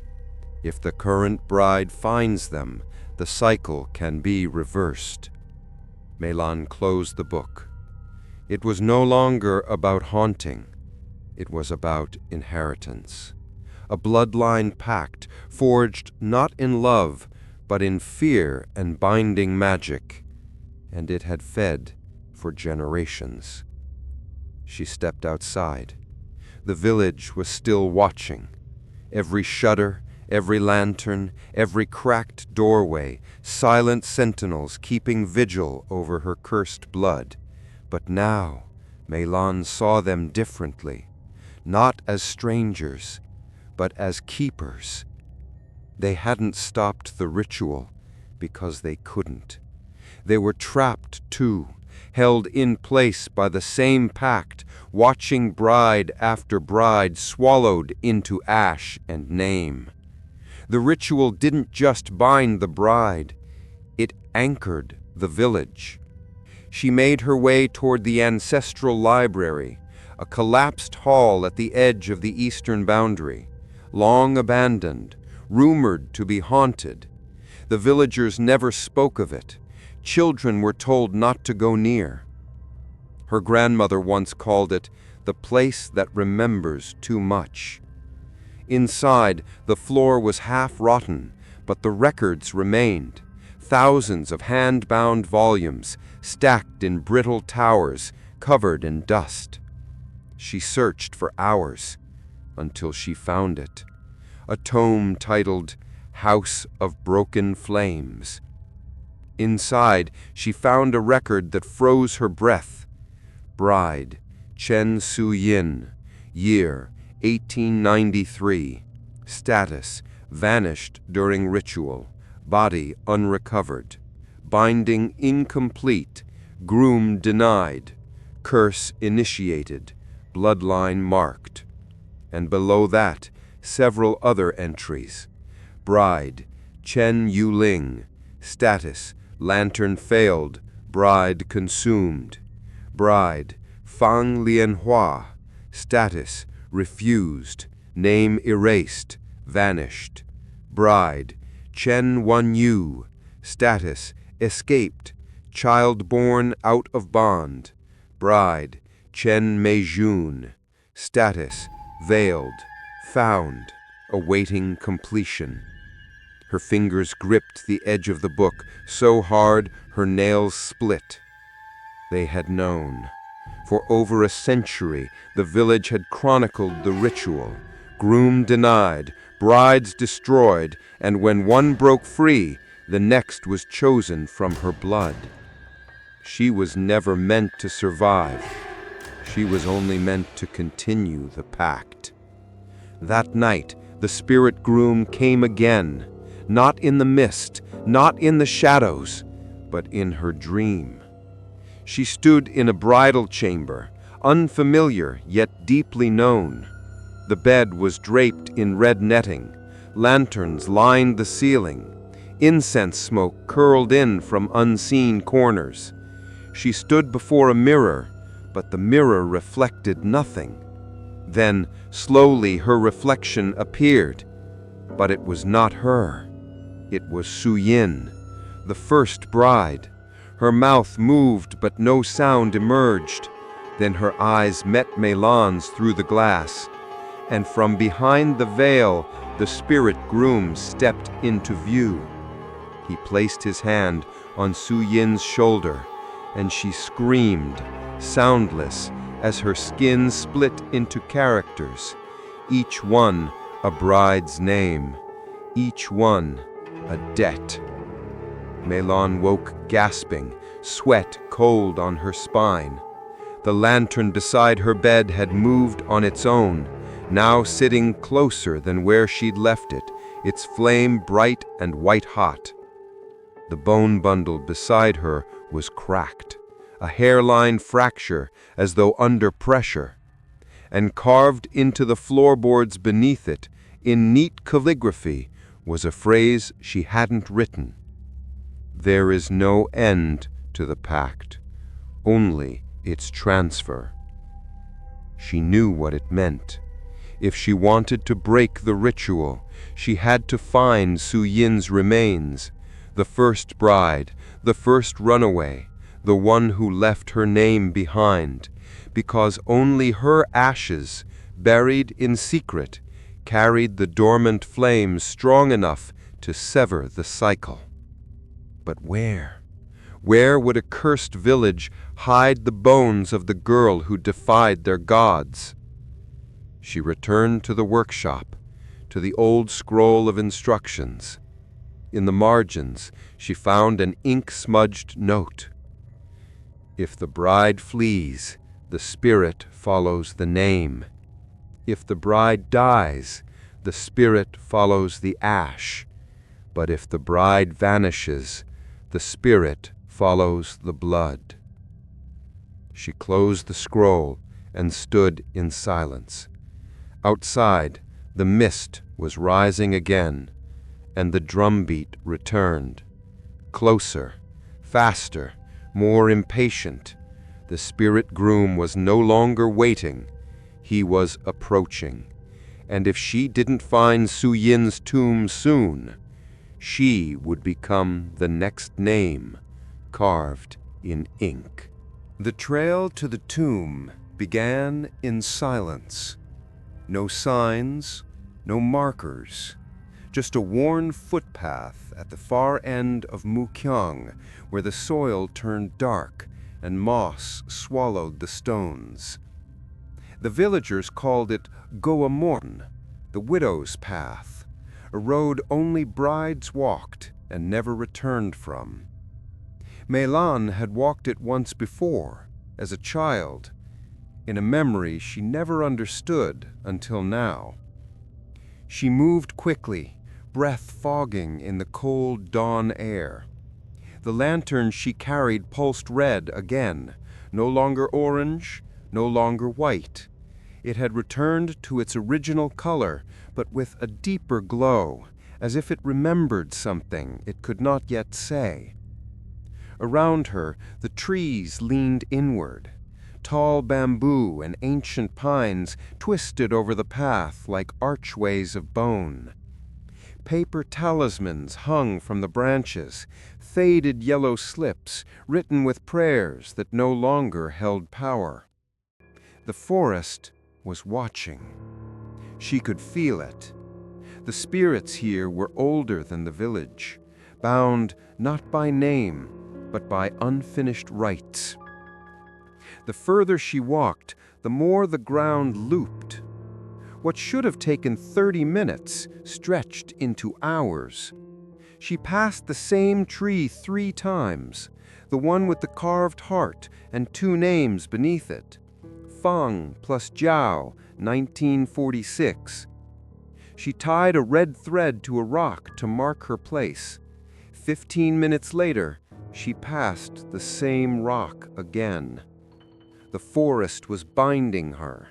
If the current bride finds them, the cycle can be reversed. Meilon closed the book. It was no longer about haunting. It was about inheritance. A bloodline pact forged not in love, but in fear and binding magic. And it had fed for generations. She stepped outside. The village was still watching. Every shutter, every lantern, every cracked doorway, silent sentinels keeping vigil over her cursed blood. But now, Meilon saw them differently, not as strangers, but as keepers. They hadn't stopped the ritual because they couldn't. They were trapped too, held in place by the same pact, watching bride after bride swallowed into ash and name. The ritual didn't just bind the bride, it anchored the village. She made her way toward the ancestral library, a collapsed hall at the edge of the eastern boundary, long abandoned, rumored to be haunted. The villagers never spoke of it. Children were told not to go near. Her grandmother once called it the place that remembers too much. Inside, the floor was half rotten, but the records remained. Thousands of hand-bound volumes, stacked in brittle towers, covered in dust. She searched for hours, until she found it. A tome titled House of Broken Flames. Inside, she found a record that froze her breath. Bride, Chen Su-yin, year 1893. Status, vanished during ritual. Body unrecovered. Binding incomplete. Groom denied. Curse initiated. Bloodline marked. And below that, several other entries. Bride, Chen Yuling. Status, lantern failed. Bride consumed. Bride, Fang Lianhua. Status, refused. Name erased. Vanished. Bride, Chen Wanyu. Status, escaped. Child born out of bond. Bride, Chen Meijun. Status, veiled. Found, awaiting completion. Her fingers gripped the edge of the book so hard her nails split. They had known. For over a century, the village had chronicled the ritual. Groom denied, brides destroyed, and when one broke free, the next was chosen from her blood. She was never meant to survive. She was only meant to continue the pact. That night, the spirit groom came again, not in the mist, not in the shadows, but in her dream. She stood in a bridal chamber, unfamiliar yet deeply known. The bed was draped in red netting. Lanterns lined the ceiling. Incense smoke curled in from unseen corners. She stood before a mirror, but the mirror reflected nothing. Then, slowly, her reflection appeared. But it was not her. It was Su-yin, the first bride. Her mouth moved, but no sound emerged. Then her eyes met Melan's through the glass, and from behind the veil, the spirit groom stepped into view. He placed his hand on Su-yin's shoulder, and she screamed, soundless, as her skin split into characters, each one a bride's name, each one a debt. Melan woke gasping, sweat cold on her spine. The lantern beside her bed had moved on its own, now sitting closer than where she'd left it, its flame bright and white-hot. The bone bundle beside her was cracked, a hairline fracture as though under pressure, and carved into the floorboards beneath it, in neat calligraphy, was a phrase she hadn't written. There is no end to the pact, only its transfer. She knew what it meant. If she wanted to break the ritual, she had to find Su-yin's remains, the first bride, the first runaway, the one who left her name behind, because only her ashes, buried in secret, carried the dormant flames strong enough to sever the cycle. But where? Where would a cursed village hide the bones of the girl who defied their gods? She returned to the workshop, to the old scroll of instructions. In the margins, she found an ink-smudged note. If the bride flees, the spirit follows the name. If the bride dies, the spirit follows the ash. But if the bride vanishes, the spirit follows the blood. She closed the scroll and stood in silence. Outside, the mist was rising again, and the drumbeat returned. Closer, faster, more impatient. The spirit groom was no longer waiting. He was approaching, and if she didn't find Su Yin's tomb soon, she would become the next name carved in ink. The trail to the tomb began in silence. No signs, no markers, just a worn footpath at the far end of Mukyang, where the soil turned dark and moss swallowed the stones. The villagers called it Goamorn, the widow's path, a road only brides walked and never returned from. Meilan had walked it once before, as a child, in a memory she never understood until now. She moved quickly, breath fogging in the cold dawn air. The lantern she carried pulsed red again, no longer orange, no longer white. It had returned to its original color, but with a deeper glow, as if it remembered something it could not yet say. Around her, the trees leaned inward. Tall bamboo and ancient pines twisted over the path like archways of bone. Paper talismans hung from the branches, faded yellow slips written with prayers that no longer held power. The forest was watching. She could feel it. The spirits here were older than the village, bound not by name, but by unfinished rites. The further she walked, the more the ground looped. What should have taken 30 minutes stretched into hours. She passed the same tree 3 times, the one with the carved heart and 2 names beneath it. Feng plus Jiao, 1946. She tied a red thread to a rock to mark her place. 15 minutes later, she passed the same rock again. The forest was binding her,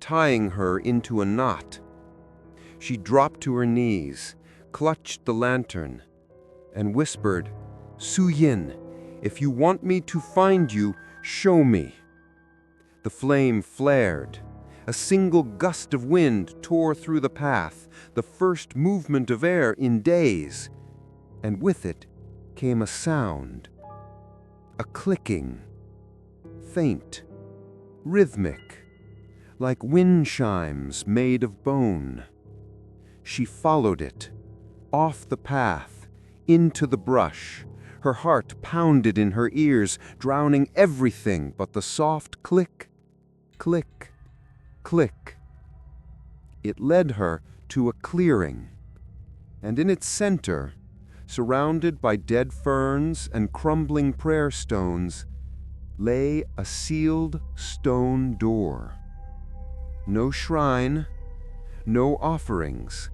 tying her into a knot. She dropped to her knees, clutched the lantern, and whispered, "Su Yin, if you want me to find you, show me." The flame flared. A single gust of wind tore through the path, the first movement of air in days, and with it came a sound. A clicking, faint, rhythmic, like wind chimes made of bone. She followed it, off the path, into the brush. Her heart pounded in her ears, drowning everything but the soft click, click, click. It led her to a clearing, and in its center, surrounded by dead ferns and crumbling prayer stones, lay a sealed stone door. No shrine, no offerings,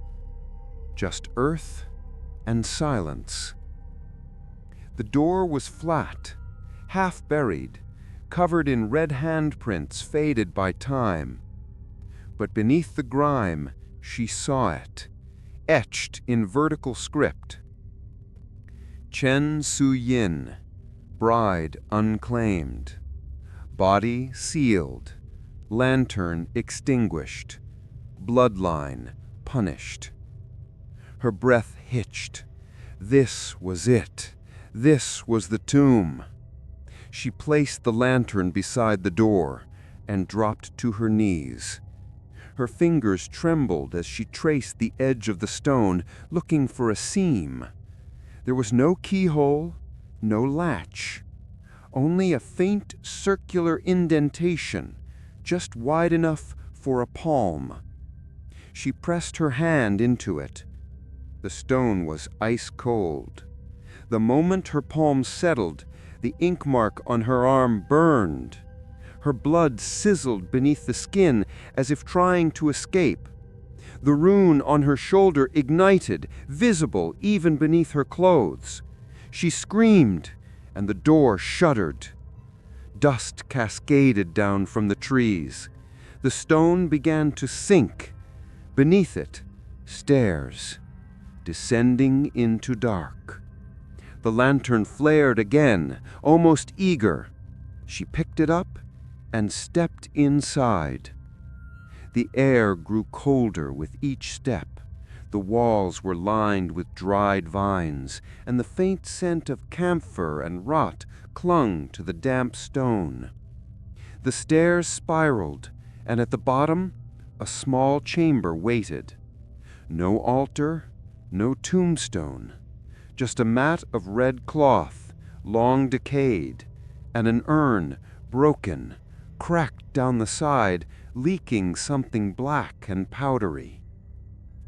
just earth and silence. The door was flat, half buried, covered in red handprints faded by time. But beneath the grime, she saw it, etched in vertical script. Chen Su Yin, bride unclaimed, body sealed, lantern extinguished, bloodline punished. Her breath hitched. This was it. This was the tomb. She placed the lantern beside the door and dropped to her knees. Her fingers trembled as she traced the edge of the stone, looking for a seam. There was no keyhole, no latch, only a faint circular indentation, just wide enough for a palm. She pressed her hand into it. The stone was ice cold. The moment her palm settled, the ink mark on her arm burned. Her blood sizzled beneath the skin as if trying to escape. The rune on her shoulder ignited, visible even beneath her clothes. She screamed, and the door shuddered. Dust cascaded down from the trees. The stone began to sink. Beneath it, stairs, descending into dark. The lantern flared again, almost eager. She picked it up and stepped inside. The air grew colder with each step. The walls were lined with dried vines, and the faint scent of camphor and rot clung to the damp stone. The stairs spiraled, and at the bottom, a small chamber waited. No altar, no tombstone, just a mat of red cloth, long decayed, and an urn, broken, cracked down the side, leaking something black and powdery.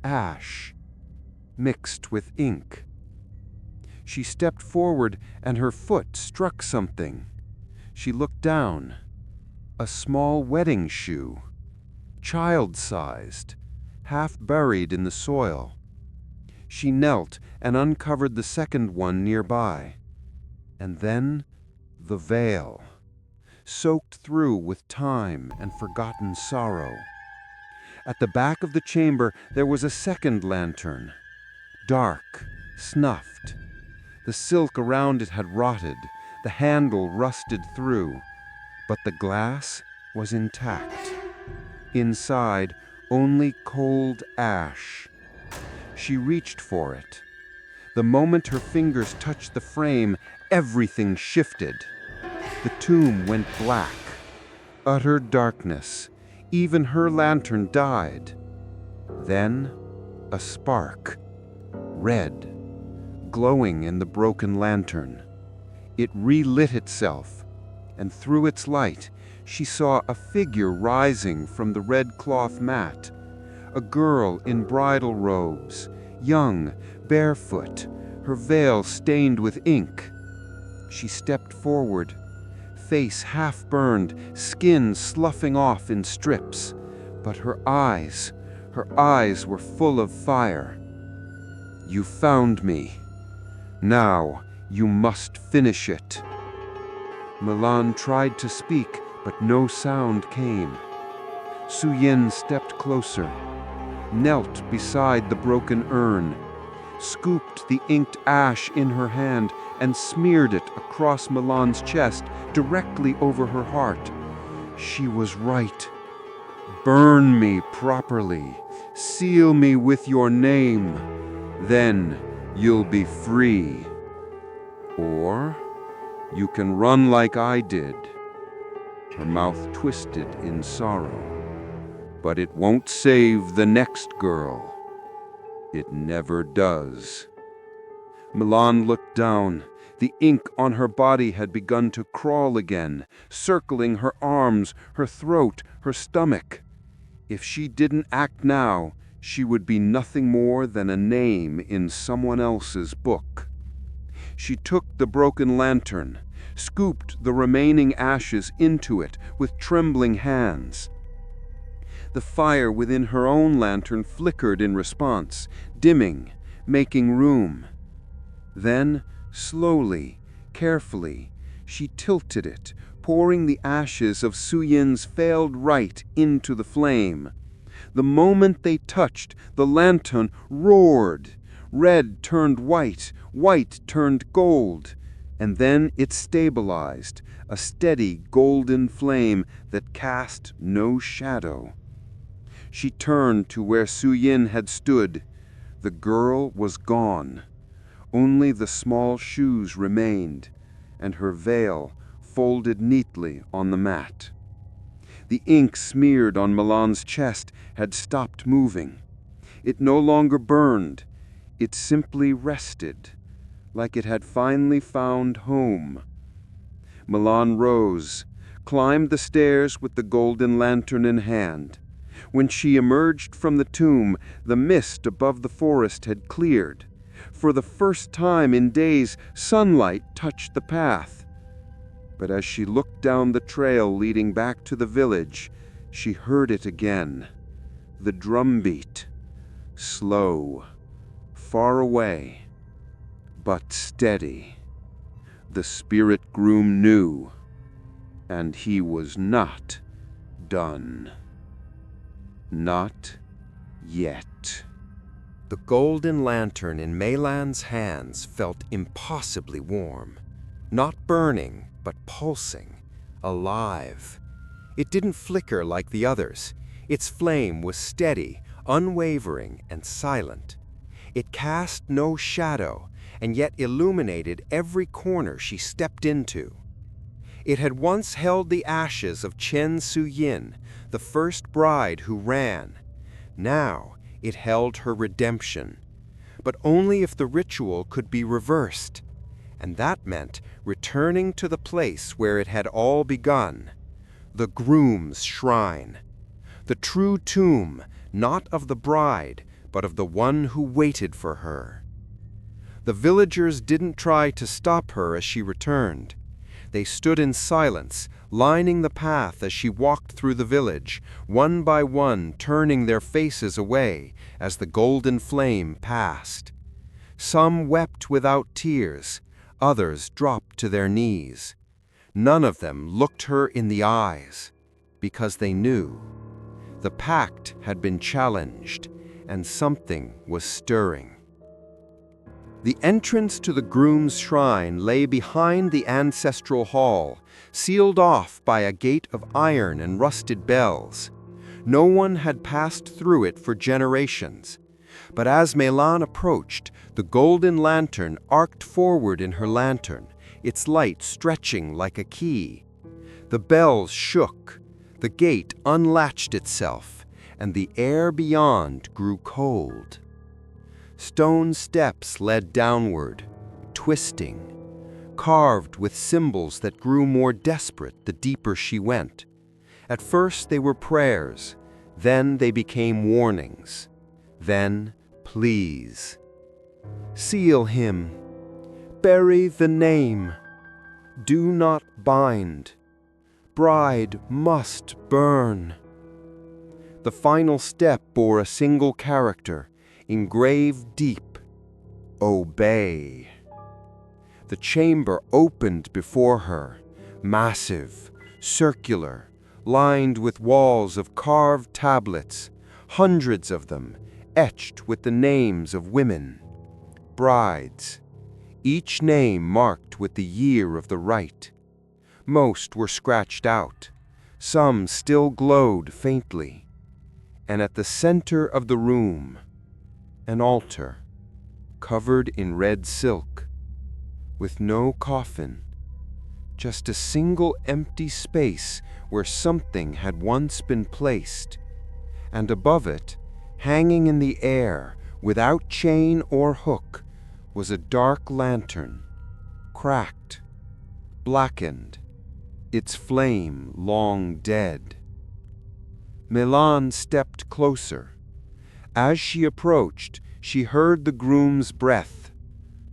Ash, mixed with ink. She stepped forward, and her foot struck something. She looked down. A small wedding shoe, child-sized, half buried in the soil. She knelt and uncovered the second one nearby. And then the veil, soaked through with time and forgotten sorrow. At the back of the chamber there was a second lantern, dark, snuffed. The silk around it had rotted, the handle rusted through, but the glass was intact. Inside, only cold ash. She reached for it. The moment her fingers touched the frame, everything shifted. The tomb went black, utter darkness. Even her lantern died. Then, a spark, red, glowing in the broken lantern. It relit itself, and through its light, she saw a figure rising from the red cloth mat. A girl in bridal robes, young, barefoot, her veil stained with ink. She stepped forward, face half burned, skin sloughing off in strips, but her eyes were full of fire. "You found me. Now you must finish it." Milan tried to speak, but no sound came. Suyin stepped closer, knelt beside the broken urn, scooped the inked ash in her hand and smeared it across Milan's chest, directly over her heart. She was right. "Burn me properly. Seal me with your name. Then you'll be free. Or you can run like I did." Her mouth twisted in sorrow. "But it won't save the next girl. It never does." Milan looked down. The ink on her body had begun to crawl again, circling her arms, her throat, her stomach. If she didn't act now, she would be nothing more than a name in someone else's book. She took the broken lantern, scooped the remaining ashes into it with trembling hands. The fire within her own lantern flickered in response, dimming, making room. Then, slowly, carefully, she tilted it, pouring the ashes of Suyin's failed rite into the flame. The moment they touched, the lantern roared. Red turned white, white turned gold. And then it stabilized, a steady golden flame that cast no shadow. She turned to where Suyin had stood. The girl was gone. Only the small shoes remained, and her veil folded neatly on the mat. The ink smeared on Milan's chest had stopped moving. It no longer burned. It simply rested, like it had finally found home. Milan rose, climbed the stairs with the golden lantern in hand. When she emerged from the tomb, the mist above the forest had cleared. For the first time in days, sunlight touched the path. But as she looked down the trail leading back to the village, she heard it again. The drumbeat. Slow, far away, but steady. The spirit groom knew, and he was not done. Not yet. The golden lantern in Meilan's hands felt impossibly warm. Not burning, but pulsing, alive. It didn't flicker like the others. Its flame was steady, unwavering, and silent. It cast no shadow, and yet illuminated every corner she stepped into. It had once held the ashes of Chen Su-yin, the first bride who ran. Now it held her redemption, but only if the ritual could be reversed, and that meant returning to the place where it had all begun, the groom's shrine, the true tomb, not of the bride, but of the one who waited for her. The villagers didn't try to stop her as she returned. They stood in silence, lining the path as she walked through the village, one by one turning their faces away as the golden flame passed. Some wept without tears, others dropped to their knees. None of them looked her in the eyes, because they knew the pact had been challenged and something was stirring. The entrance to the groom's shrine lay behind the ancestral hall, sealed off by a gate of iron and rusted bells. No one had passed through it for generations. But as Melan approached, the golden lantern arced forward in her lantern, its light stretching like a key. The bells shook, the gate unlatched itself, and the air beyond grew cold. Stone steps led downward, twisting, carved with symbols that grew more desperate the deeper she went. At first they were prayers, then they became warnings, then pleas. Seal him, bury the name, do not bind, bride must burn. The final step bore a single character, engraved deep, obey. The chamber opened before her, massive, circular, lined with walls of carved tablets, hundreds of them, etched with the names of women, brides, each name marked with the year of the rite. Most were scratched out, some still glowed faintly, and at the center of the room, an altar, covered in red silk, with no coffin, just a single empty space where something had once been placed, and above it, hanging in the air, without chain or hook, was a dark lantern, cracked, blackened, its flame long dead. Melan stepped closer. As she approached, she heard the groom's breath,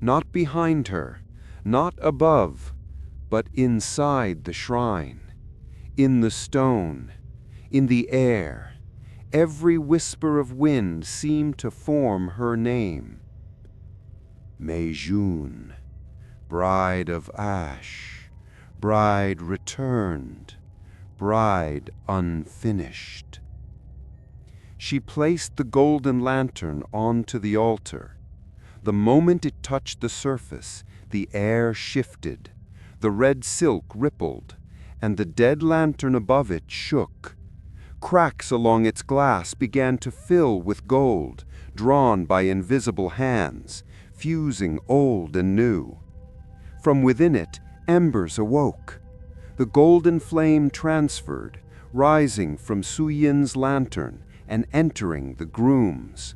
not behind her, not above, but inside the shrine, in the stone, in the air. Every whisper of wind seemed to form her name. Meijun, bride of ash, bride returned, bride unfinished. She placed the golden lantern onto the altar. The moment it touched the surface, the air shifted, the red silk rippled, and the dead lantern above it shook. Cracks along its glass began to fill with gold, drawn by invisible hands, fusing old and new. From within it, embers awoke. The golden flame transferred, rising from Su-yin's lantern and entering the groom's.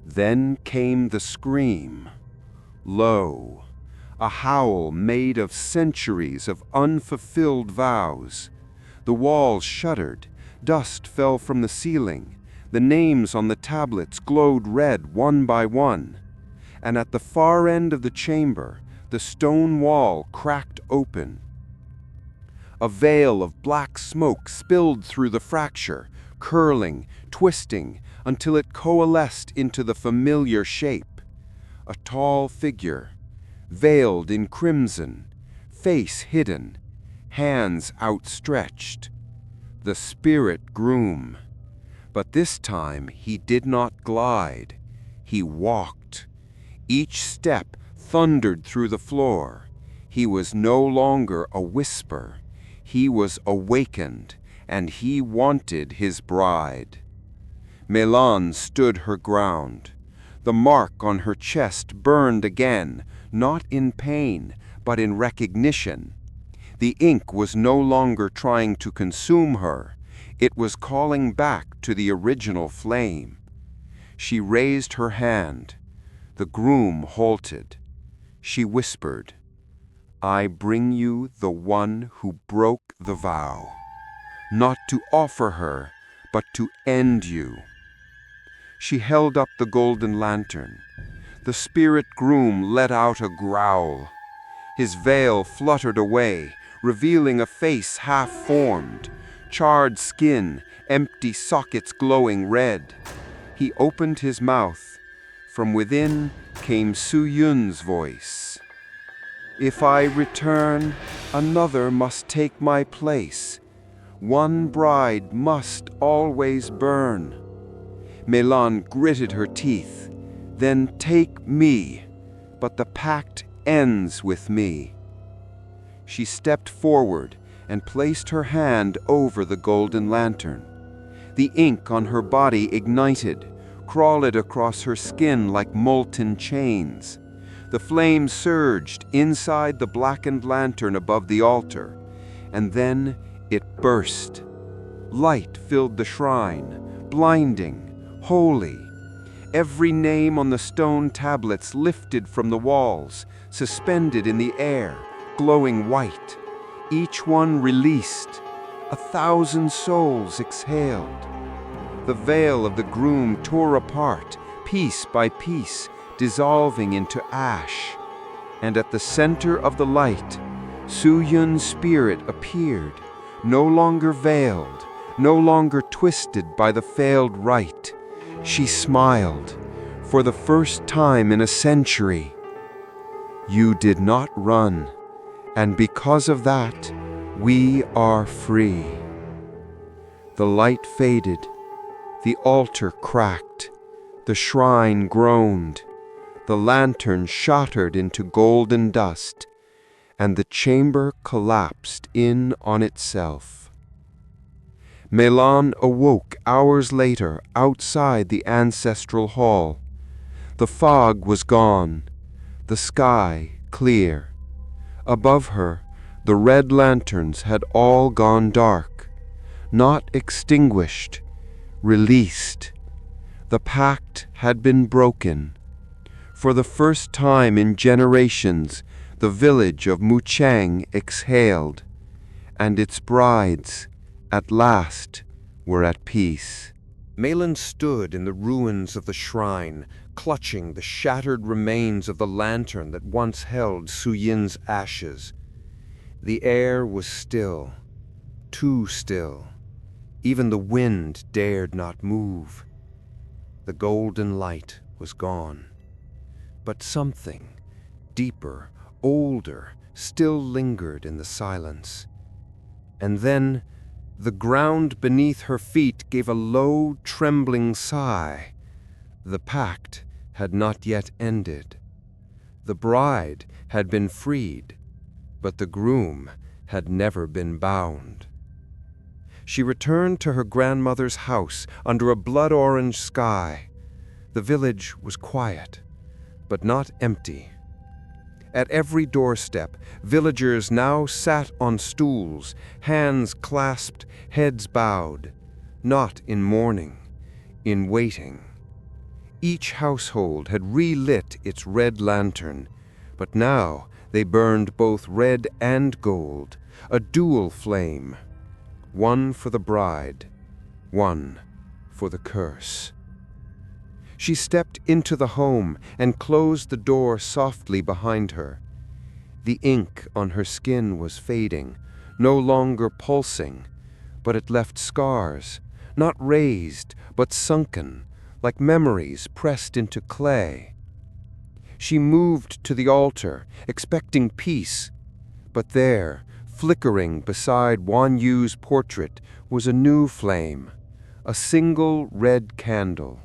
Then came the scream. Low, a howl made of centuries of unfulfilled vows. The walls shuddered, dust fell from the ceiling, the names on the tablets glowed red one by one, and at the far end of the chamber, the stone wall cracked open. A veil of black smoke spilled through the fracture, curling, twisting, until it coalesced into the familiar shape. A tall figure, veiled in crimson, face hidden, hands outstretched. The spirit groom. But this time he did not glide. He walked. Each step thundered through the floor. He was no longer a whisper. He was awakened, and he wanted his bride. Melan stood her ground. The mark on her chest burned again, not in pain, but in recognition. The ink was no longer trying to consume her. It was calling back to the original flame. She raised her hand. The groom halted. She whispered, "I bring you the one who broke the vow, not to offer her, but to end you." She held up the golden lantern. The spirit groom let out a growl. His veil fluttered away, revealing a face half-formed, charred skin, empty sockets glowing red. He opened his mouth. From within came Su Yun's voice. "If I return, another must take my place. One bride must always burn." Melan gritted her teeth. "Then take me, but the pact ends with me." She stepped forward and placed her hand over the golden lantern. The ink on her body ignited, crawled across her skin like molten chains. The flame surged inside the blackened lantern above the altar, and then it burst. Light filled the shrine, blinding, holy. Every name on the stone tablets lifted from the walls, suspended in the air, glowing white. Each one released. 1,000 souls exhaled. The veil of the groom tore apart, piece by piece, dissolving into ash. And at the center of the light, Su Yun's spirit appeared, no longer veiled, no longer twisted by the failed rite. She smiled, for the first time in a century. "You did not run, and because of that, we are free." The light faded, the altar cracked, the shrine groaned, the lantern shattered into golden dust, and the chamber collapsed in on itself. Melan awoke hours later outside the ancestral hall. The fog was gone, the sky clear. Above her, the red lanterns had all gone dark, not extinguished, released. The pact had been broken. For the first time in generations, the village of Muchang exhaled, and its brides, at last, were at peace. Melan stood in the ruins of the shrine, clutching the shattered remains of the lantern that once held Su Yin's ashes. The air was still, too still. Even the wind dared not move. The golden light was gone. But something, deeper, older, still lingered in the silence. And then, the ground beneath her feet gave a low, trembling sigh. The pact had not yet ended. The bride had been freed, but the groom had never been bound. She returned to her grandmother's house under a blood-orange sky. The village was quiet, but not empty. At every doorstep, villagers now sat on stools, hands clasped, heads bowed, not in mourning, in waiting. Each household had relit its red lantern, but now they burned both red and gold, a dual flame, one for the bride, one for the curse. She stepped into the home and closed the door softly behind her. The ink on her skin was fading, no longer pulsing, but it left scars, not raised, but sunken, like memories pressed into clay. She moved to the altar, expecting peace, but there, flickering beside Wan Yu's portrait, was a new flame, a single red candle.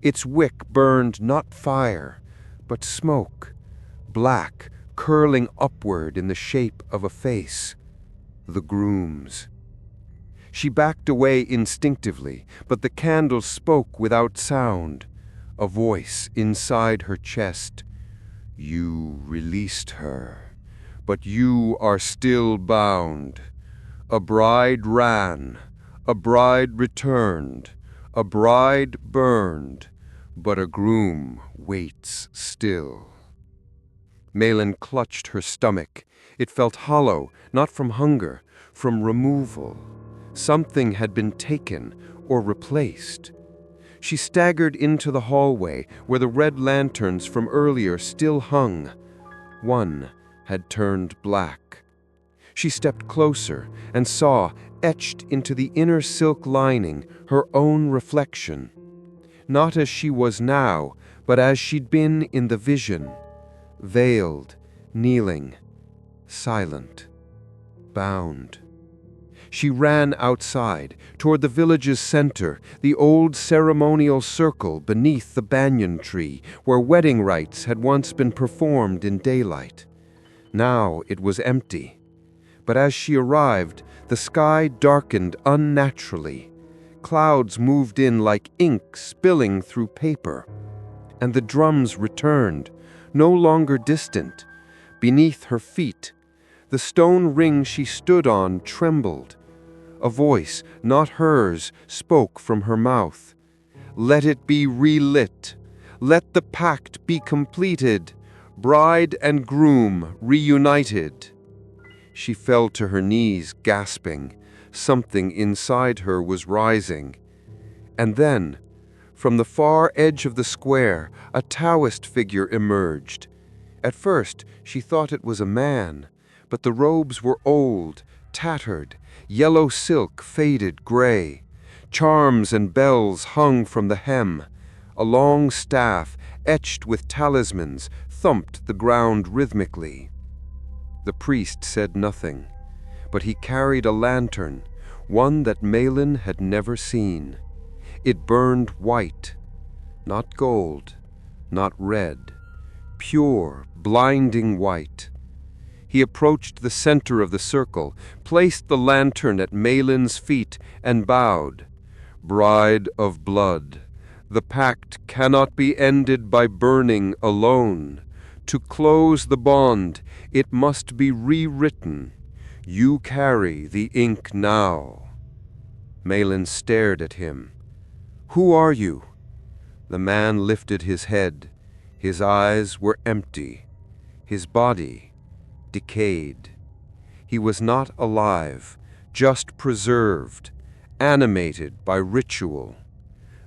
Its wick burned not fire, but smoke, black, curling upward in the shape of a face, the groom's. She backed away instinctively, but the candle spoke without sound. A voice inside her chest. You released her, but you are still bound. A bride ran, a bride returned, a bride burned, but a groom waits still. Malin clutched her stomach. It felt hollow, not from hunger, from removal. Something had been taken or replaced. She staggered into the hallway where the red lanterns from earlier still hung. One had turned black. She stepped closer and saw, etched into the inner silk lining, her own reflection. Not as she was now, but as she'd been in the vision. Veiled, kneeling, silent, bound. She ran outside, toward the village's center, the old ceremonial circle beneath the banyan tree, where wedding rites had once been performed in daylight. Now it was empty. But as she arrived, the sky darkened unnaturally. Clouds moved in like ink spilling through paper. And the drums returned, no longer distant. Beneath her feet, the stone ring she stood on trembled. A voice, not hers, spoke from her mouth. Let it be relit. Let the pact be completed. Bride and groom reunited. She fell to her knees, gasping. Something inside her was rising. And then, from the far edge of the square, a Taoist figure emerged. At first, she thought it was a man, but the robes were old, tattered, yellow silk faded gray. Charms and bells hung from the hem. A long staff, etched with talismans, thumped the ground rhythmically. The priest said nothing, but he carried a lantern, one that Malin had never seen. It burned white, not gold, not red, pure, blinding white. He approached the center of the circle, placed the lantern at Malin's feet, and bowed. Bride of blood, the pact cannot be ended by burning alone. To close the bond, it must be rewritten. You carry the ink now. Malin stared at him. Who are you? The man lifted his head. His eyes were empty. His body decayed. He was not alive, just preserved, animated by ritual.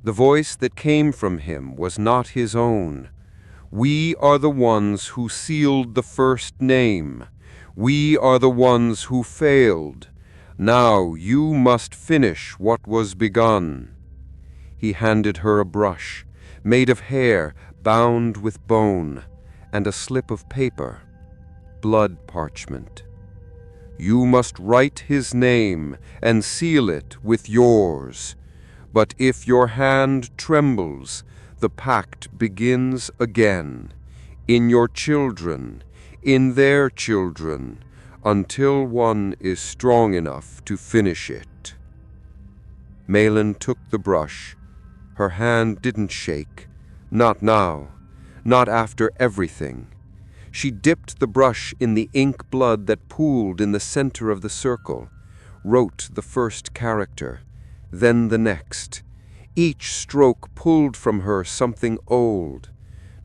The voice that came from him was not his own. We are the ones who sealed the first name. We are the ones who failed. Now you must finish what was begun. He handed her a brush, made of hair bound with bone, and a slip of paper, blood parchment. You must write his name and seal it with yours. But if your hand trembles, the pact begins again, in your children, in their children, until one is strong enough to finish it. Malin took the brush. Her hand didn't shake, not now, not after everything. She dipped the brush in the ink blood that pooled in the center of the circle, wrote the first character, then the next. Each stroke pulled from her something old,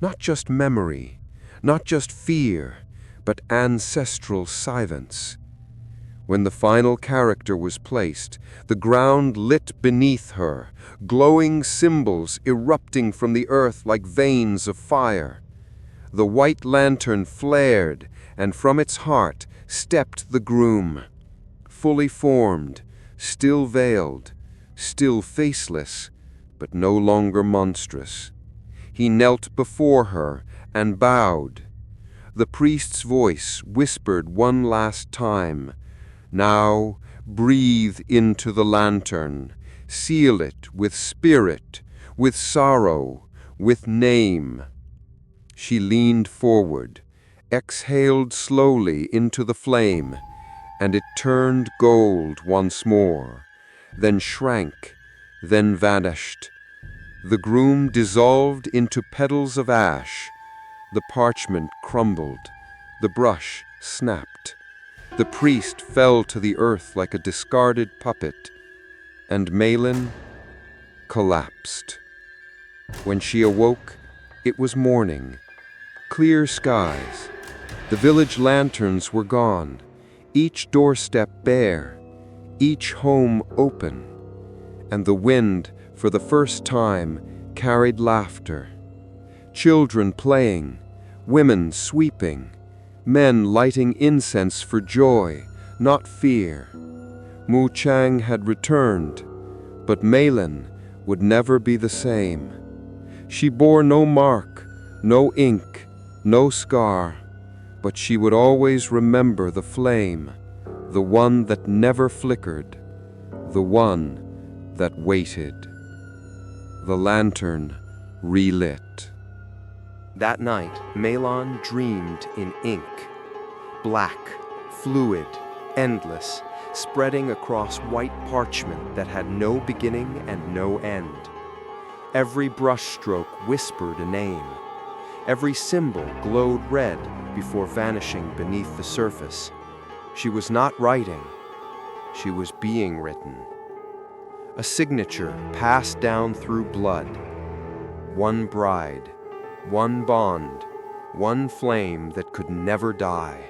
not just memory, not just fear, but ancestral silence. When the final character was placed, the ground lit beneath her, glowing symbols erupting from the earth like veins of fire. The white lantern flared, and from its heart stepped the groom, fully formed, still veiled, still faceless, but no longer monstrous. He knelt before her and bowed. The priest's voice whispered one last time, "Now breathe into the lantern, seal it with spirit, with sorrow, with name." She leaned forward, exhaled slowly into the flame, and it turned gold once more. then shrank, then vanished. The groom dissolved into petals of ash. The parchment crumbled. The brush snapped. The priest fell to the earth like a discarded puppet, and Malin collapsed. When she awoke, it was morning. Clear skies. The village lanterns were gone, each doorstep bare, each home open, and the wind, for the first time, carried laughter. Children playing, women sweeping, men lighting incense for joy, not fear. Mu Chang had returned, but Malin would never be the same. She bore no mark, no ink, no scar, but she would always remember the flame, the one that never flickered, the one that waited. The lantern relit. That night, Malin dreamed in ink. Black, fluid, endless, spreading across white parchment that had no beginning and no end. Every brushstroke whispered a name. Every symbol glowed red before vanishing beneath the surface. She was not writing. She was being written. A signature passed down through blood. One bride, one bond, one flame that could never die.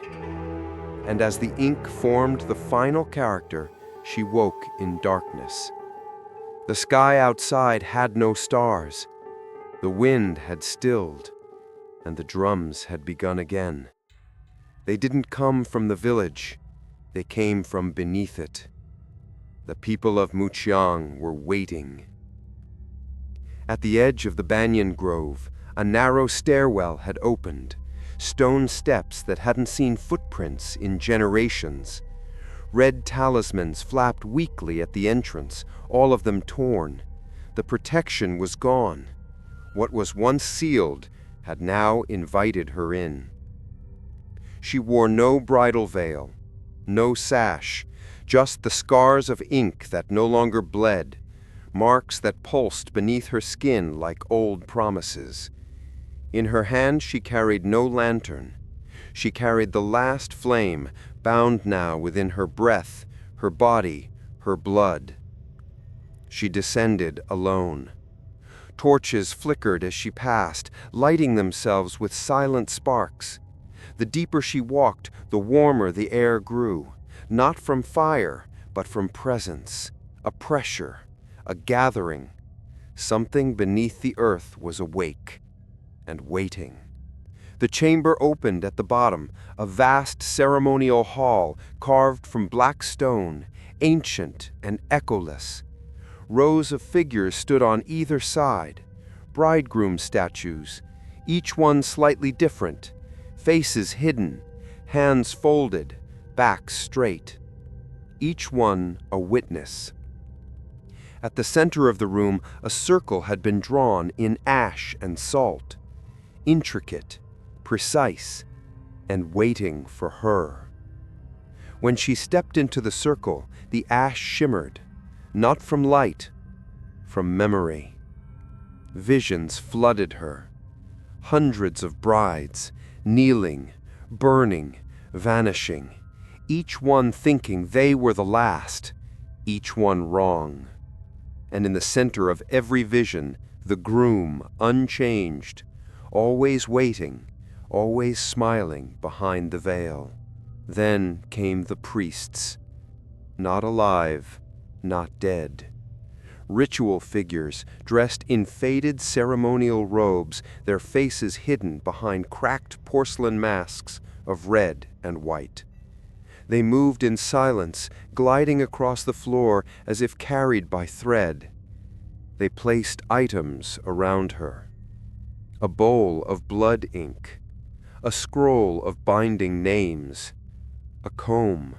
And as the ink formed the final character, she woke in darkness. The sky outside had no stars. The wind had stilled, and the drums had begun again. They didn't come from the village. They came from beneath it. The people of Muqiang were waiting. At the edge of the banyan grove, a narrow stairwell had opened, stone steps that hadn't seen footprints in generations. Red talismans flapped weakly at the entrance, all of them torn. The protection was gone. What was once sealed had now invited her in. She wore no bridal veil, no sash, just the scars of ink that no longer bled, marks that pulsed beneath her skin like old promises. In her hand she carried no lantern. She carried the last flame, bound now within her breath, her body, her blood. She descended alone. Torches flickered as she passed, lighting themselves with silent sparks. The deeper she walked, the warmer the air grew, not from fire, but from presence, a pressure, a gathering. Something beneath the earth was awake and waiting. The chamber opened at the bottom, a vast ceremonial hall carved from black stone, ancient and echoless. Rows of figures stood on either side, bridegroom statues, each one slightly different, faces hidden, hands folded, backs straight. Each one a witness. At the center of the room, a circle had been drawn in ash and salt, intricate, precise, and waiting for her. When she stepped into the circle, the ash shimmered, not from light, from memory. Visions flooded her. Hundreds of brides, kneeling, burning, vanishing, each one thinking they were the last, each one wrong. And in the center of every vision, the groom, unchanged, always waiting, always smiling behind the veil. Then came the priests, not alive, not dead. Ritual figures dressed in faded ceremonial robes, their faces hidden behind cracked porcelain masks of red and white. They moved in silence, gliding across the floor as if carried by thread. They placed items around her. A bowl of blood ink, a scroll of binding names, a comb,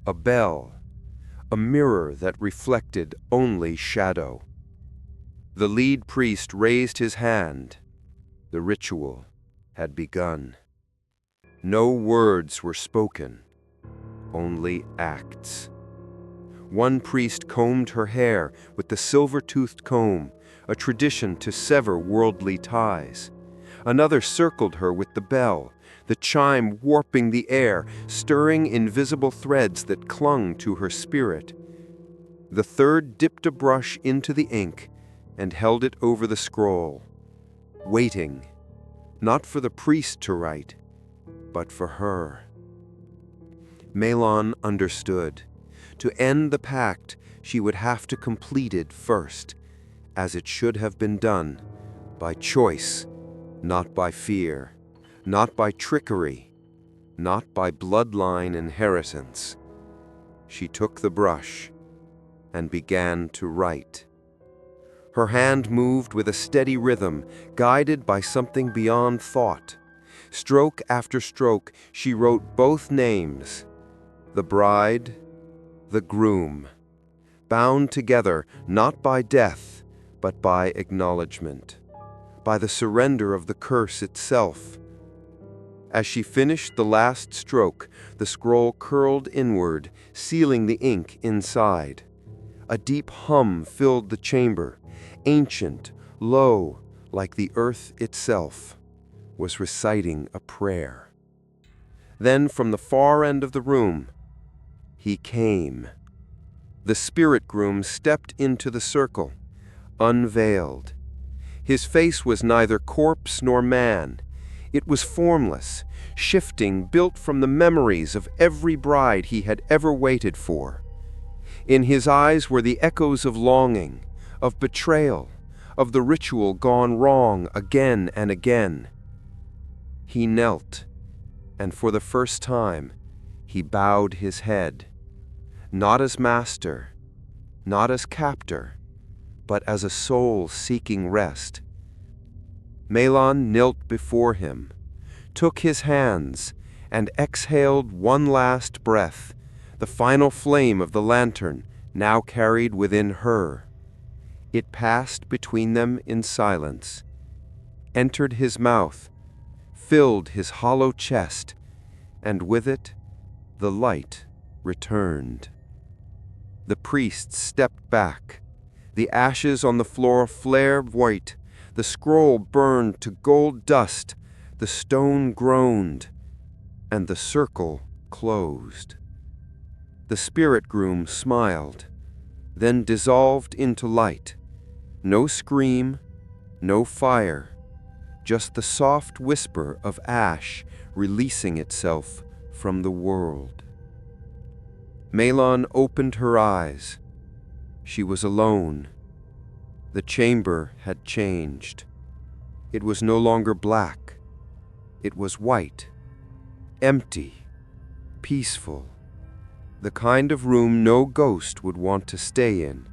a bell, a mirror that reflected only shadow. The lead priest raised his hand. The ritual had begun. No words were spoken, only acts. One priest combed her hair with the silver-toothed comb, a tradition to sever worldly ties. Another circled her with the bell, the chime warping the air, stirring invisible threads that clung to her spirit. The third dipped a brush into the ink and held it over the scroll, waiting, not for the priest to write, but for her. Melon understood. To end the pact, she would have to complete it first, as it should have been done, by choice, not by fear, not by trickery, not by bloodline inheritance. She took the brush and began to write. Her hand moved with a steady rhythm, guided by something beyond thought. Stroke after stroke, she wrote both names, the bride, the groom, bound together not by death, but by acknowledgement, by the surrender of the curse itself. As she finished the last stroke, the scroll curled inward, sealing the ink inside. A deep hum filled the chamber, ancient, low, like the earth itself, was reciting a prayer. Then from the far end of the room, he came. The spirit groom stepped into the circle, unveiled. His face was neither corpse nor man. It was formless, shifting, built from the memories of every bride he had ever waited for. In his eyes were the echoes of longing, of betrayal, of the ritual gone wrong again and again. He knelt, and for the first time, he bowed his head, not as master, not as captor, but as a soul seeking rest. Melon knelt before him, took his hands, and exhaled one last breath, the final flame of the lantern now carried within her. It passed between them in silence, entered his mouth, filled his hollow chest, and with it, the light returned. The priest stepped back. The ashes on the floor flared white. The scroll burned to gold dust. The stone groaned, and the circle closed. The spirit groom smiled, then dissolved into light. No scream, no fire, just the soft whisper of ash releasing itself from the world. Melon opened her eyes. She was alone. The chamber had changed. It was no longer black. It was white, empty, peaceful. The kind of room no ghost would want to stay in.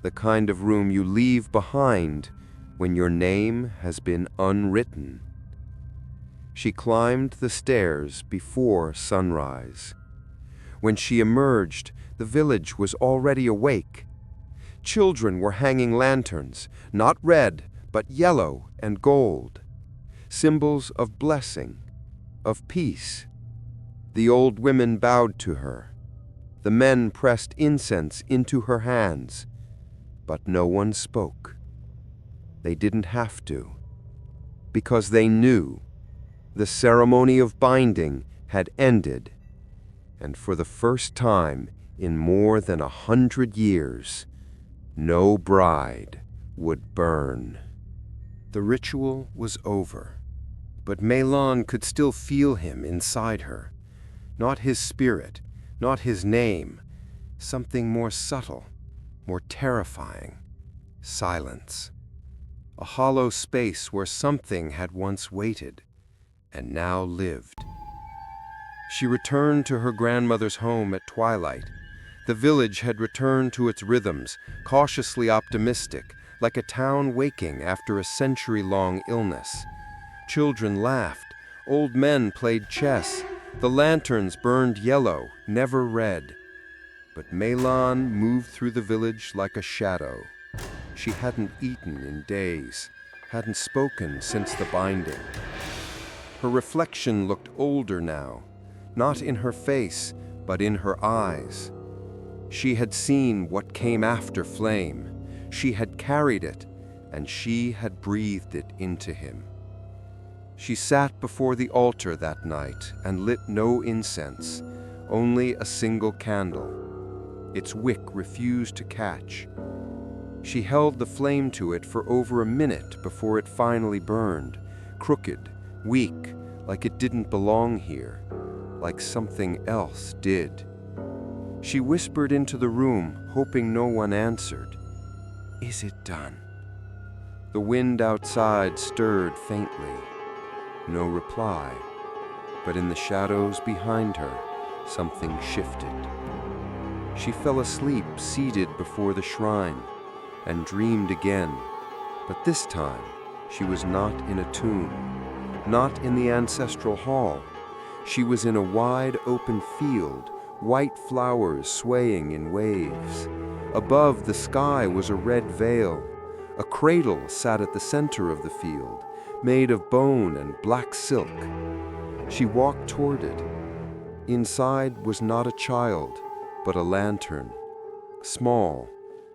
The kind of room you leave behind when your name has been unwritten. She climbed the stairs before sunrise. When she emerged, the village was already awake. Children were hanging lanterns, not red, but yellow and gold, symbols of blessing, of peace. The old women bowed to her. The men pressed incense into her hands, but no one spoke. They didn't have to, because they knew the ceremony of binding had ended, and for the first time in more than 100 years, no bride would burn. The ritual was over, but Melon could still feel him inside her. Not his spirit, not his name, something more subtle, more terrifying. Silence. A hollow space where something had once waited and now lived. She returned to her grandmother's home at twilight. The village had returned to its rhythms, cautiously optimistic, like a town waking after a century-long illness. Children laughed, old men played chess, the lanterns burned yellow, never red. But Melon moved through the village like a shadow. She hadn't eaten in days, hadn't spoken since the binding. Her reflection looked older now, not in her face, but in her eyes. She had seen what came after flame. She had carried it, and she had breathed it into him. She sat before the altar that night and lit no incense, only a single candle. Its wick refused to catch. She held the flame to it for over a minute before it finally burned, crooked, weak, like it didn't belong here, like something else did. She whispered into the room, hoping no one answered. "Is it done?" The wind outside stirred faintly. No reply, but in the shadows behind her, something shifted. She fell asleep seated before the shrine and dreamed again, but this time she was not in a tomb, not in the ancestral hall. She was in a wide open field, white flowers swaying in waves. Above the sky was a red veil. A cradle sat at the center of the field, made of bone and black silk. She walked toward it. Inside was not a child, but a lantern, small,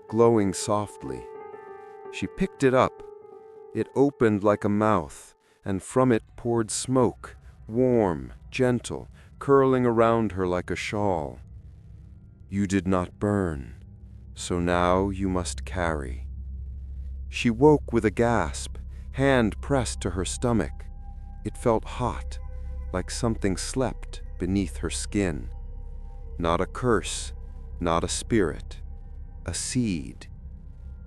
glowing softly. She picked it up. It opened like a mouth, and from it poured smoke, warm, gentle, curling around her like a shawl. "You did not burn, so now you must carry." She woke with a gasp, hand pressed to her stomach. It felt hot, like something slept beneath her skin. Not a curse, not a spirit, a seed.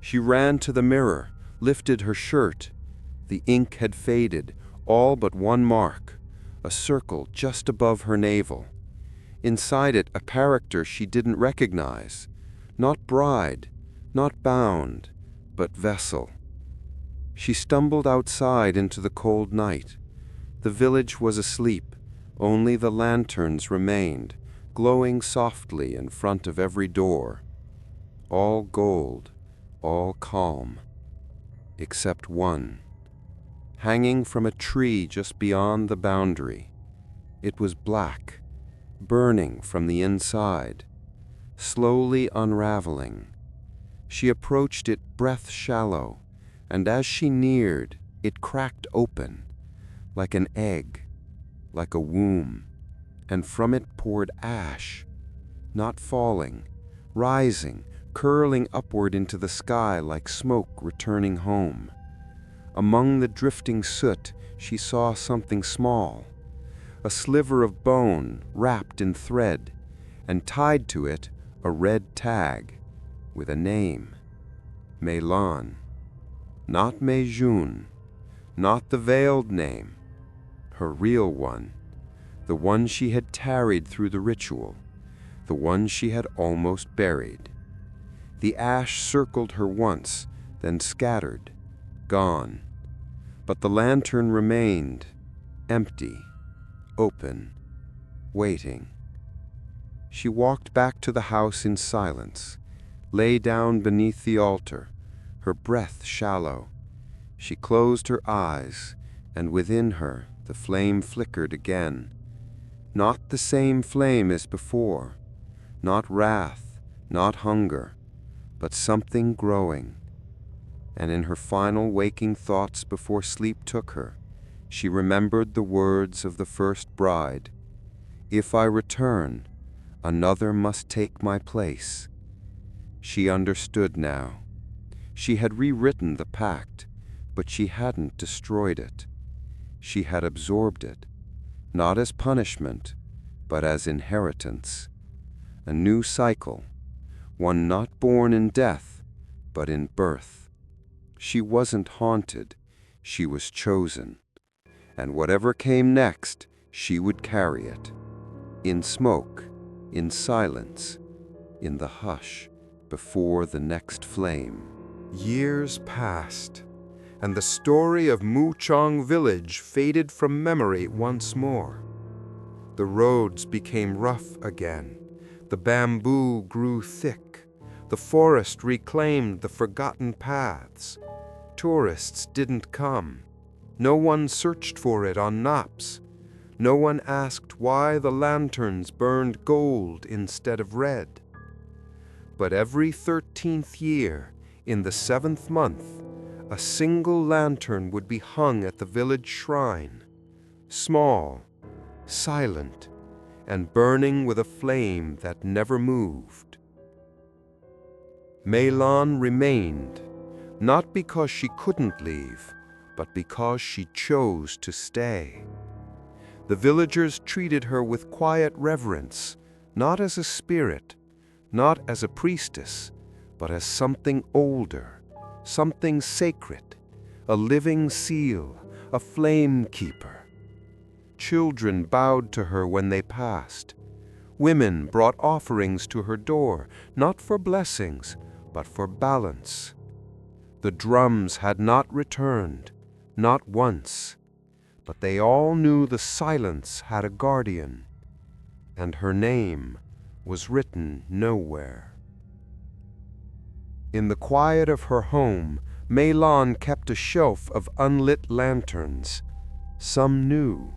She ran to the mirror, lifted her shirt. The ink had faded, all but one mark, a circle just above her navel. Inside it, a character she didn't recognize. Not bride, not bound, but vessel. She stumbled outside into the cold night. The village was asleep. Only the lanterns remained, glowing softly in front of every door. All gold, all calm, except one. Hanging from a tree just beyond the boundary. It was black, burning from the inside, slowly unraveling. She approached it breath shallow, and as she neared, it cracked open, like an egg, like a womb, and from it poured ash, not falling, rising, curling upward into the sky like smoke returning home. Among the drifting soot, she saw something small, a sliver of bone wrapped in thread, and tied to it a red tag with a name. Melan. Not Mejun, not the veiled name, her real one, the one she had tarried through the ritual, the one she had almost buried. The ash circled her once, then scattered, gone. But the lantern remained, empty, open, waiting. She walked back to the house in silence, lay down beneath the altar, her breath shallow. She closed her eyes, and within her the flame flickered again. Not the same flame as before, not wrath, not hunger, but something growing. And in her final waking thoughts before sleep took her, she remembered the words of the first bride. "If I return, another must take my place." She understood now. She had rewritten the pact, but she hadn't destroyed it. She had absorbed it, not as punishment, but as inheritance. A new cycle, one not born in death, but in birth. She wasn't haunted, she was chosen. And whatever came next, she would carry it. In smoke, in silence, in the hush, before the next flame. Years passed, and the story of Muchong village faded from memory once more. The roads became rough again. The bamboo grew thick. The forest reclaimed the forgotten paths. Tourists didn't come. No one searched for it on maps. No one asked why the lanterns burned gold instead of red. But every 13th year, in the 7th month, a single lantern would be hung at the village shrine, small, silent, and burning with a flame that never moved. Meilán remained, not because she couldn't leave, but because she chose to stay. The villagers treated her with quiet reverence, not as a spirit, not as a priestess, but as something older, something sacred, a living seal, a flame keeper. Children bowed to her when they passed. Women brought offerings to her door, not for blessings, but for balance. The drums had not returned, not once, but they all knew the silence had a guardian, and her name was written nowhere. In the quiet of her home, Meilán kept a shelf of unlit lanterns, some new,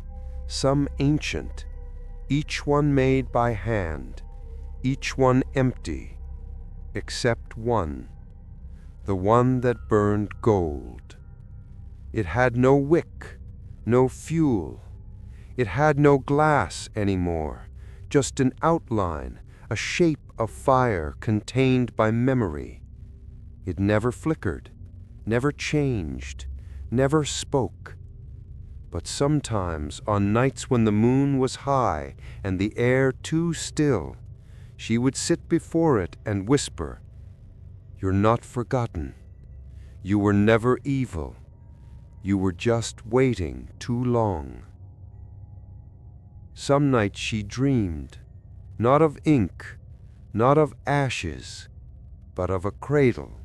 some ancient, each one made by hand, each one empty, except one, the one that burned gold. It had no wick, no fuel. It had no glass anymore, just an outline, a shape of fire contained by memory. It never flickered, never changed, never spoke. But sometimes, on nights when the moon was high and the air too still, she would sit before it and whisper, "You're not forgotten. You were never evil. You were just waiting too long." Some nights she dreamed, not of ink, not of ashes, but of a cradle,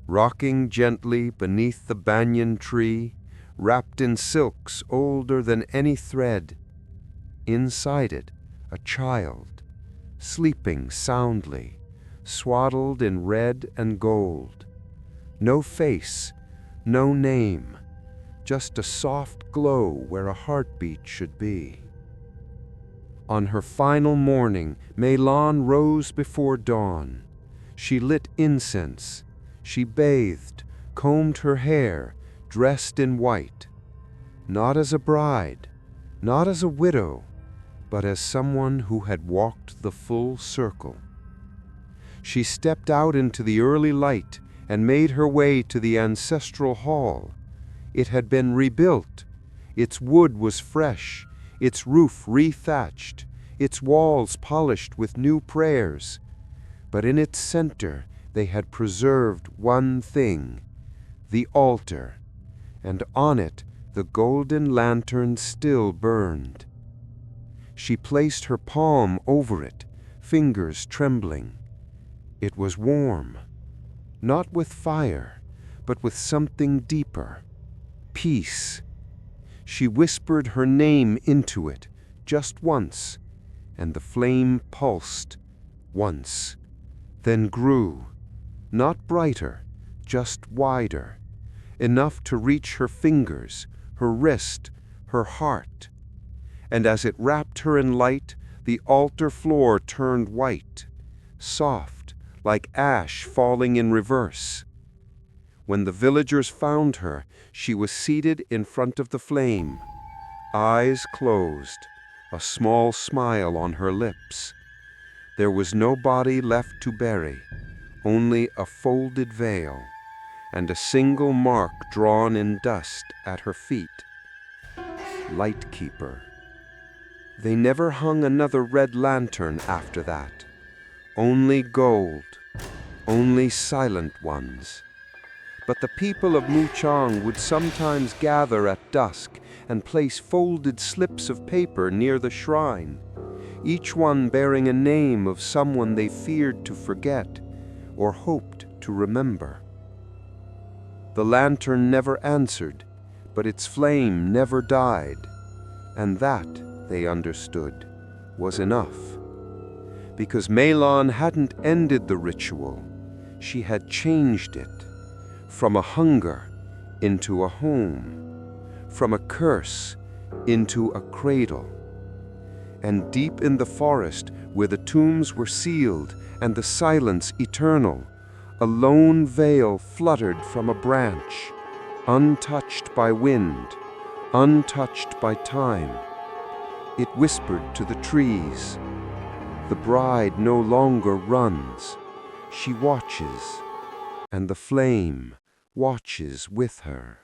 rocking gently beneath the banyan tree, wrapped in silks older than any thread. Inside it, a child, sleeping soundly, swaddled in red and gold. No face, no name, just a soft glow where a heartbeat should be. On her final morning, Meilán rose before dawn. She lit incense. She bathed, combed her hair, dressed in white. Not as a bride, not as a widow, but as someone who had walked the full circle. She stepped out into the early light and made her way to the ancestral hall. It had been rebuilt. Its wood was fresh, its roof re-thatched, its walls polished with new prayers. But in its center they had preserved one thing, the altar, and on it the golden lantern still burned. She placed her palm over it, fingers trembling. It was warm, not with fire, but with something deeper, peace. She whispered her name into it just once, and the flame pulsed once, then grew, not brighter, just wider, enough to reach her fingers, her wrist, her heart. And as it wrapped her in light, the altar floor turned white, soft, like ash falling in reverse. When the villagers found her, she was seated in front of the flame, eyes closed, a small smile on her lips. There was no body left to bury, only a folded veil, and a single mark drawn in dust at her feet. Lightkeeper. They never hung another red lantern after that. Only gold, only silent ones. But the people of Muchang would sometimes gather at dusk and place folded slips of paper near the shrine, each one bearing a name of someone they feared to forget or hoped to remember. The lantern never answered, but its flame never died, and that, they understood, was enough. Because Meilán hadn't ended the ritual, she had changed it, from a hunger into a home, from a curse into a cradle. And deep in the forest, where the tombs were sealed and the silence eternal. A lone veil fluttered from a branch, untouched by wind, untouched by time. It whispered to the trees. The bride no longer runs. She watches, and the flame watches with her.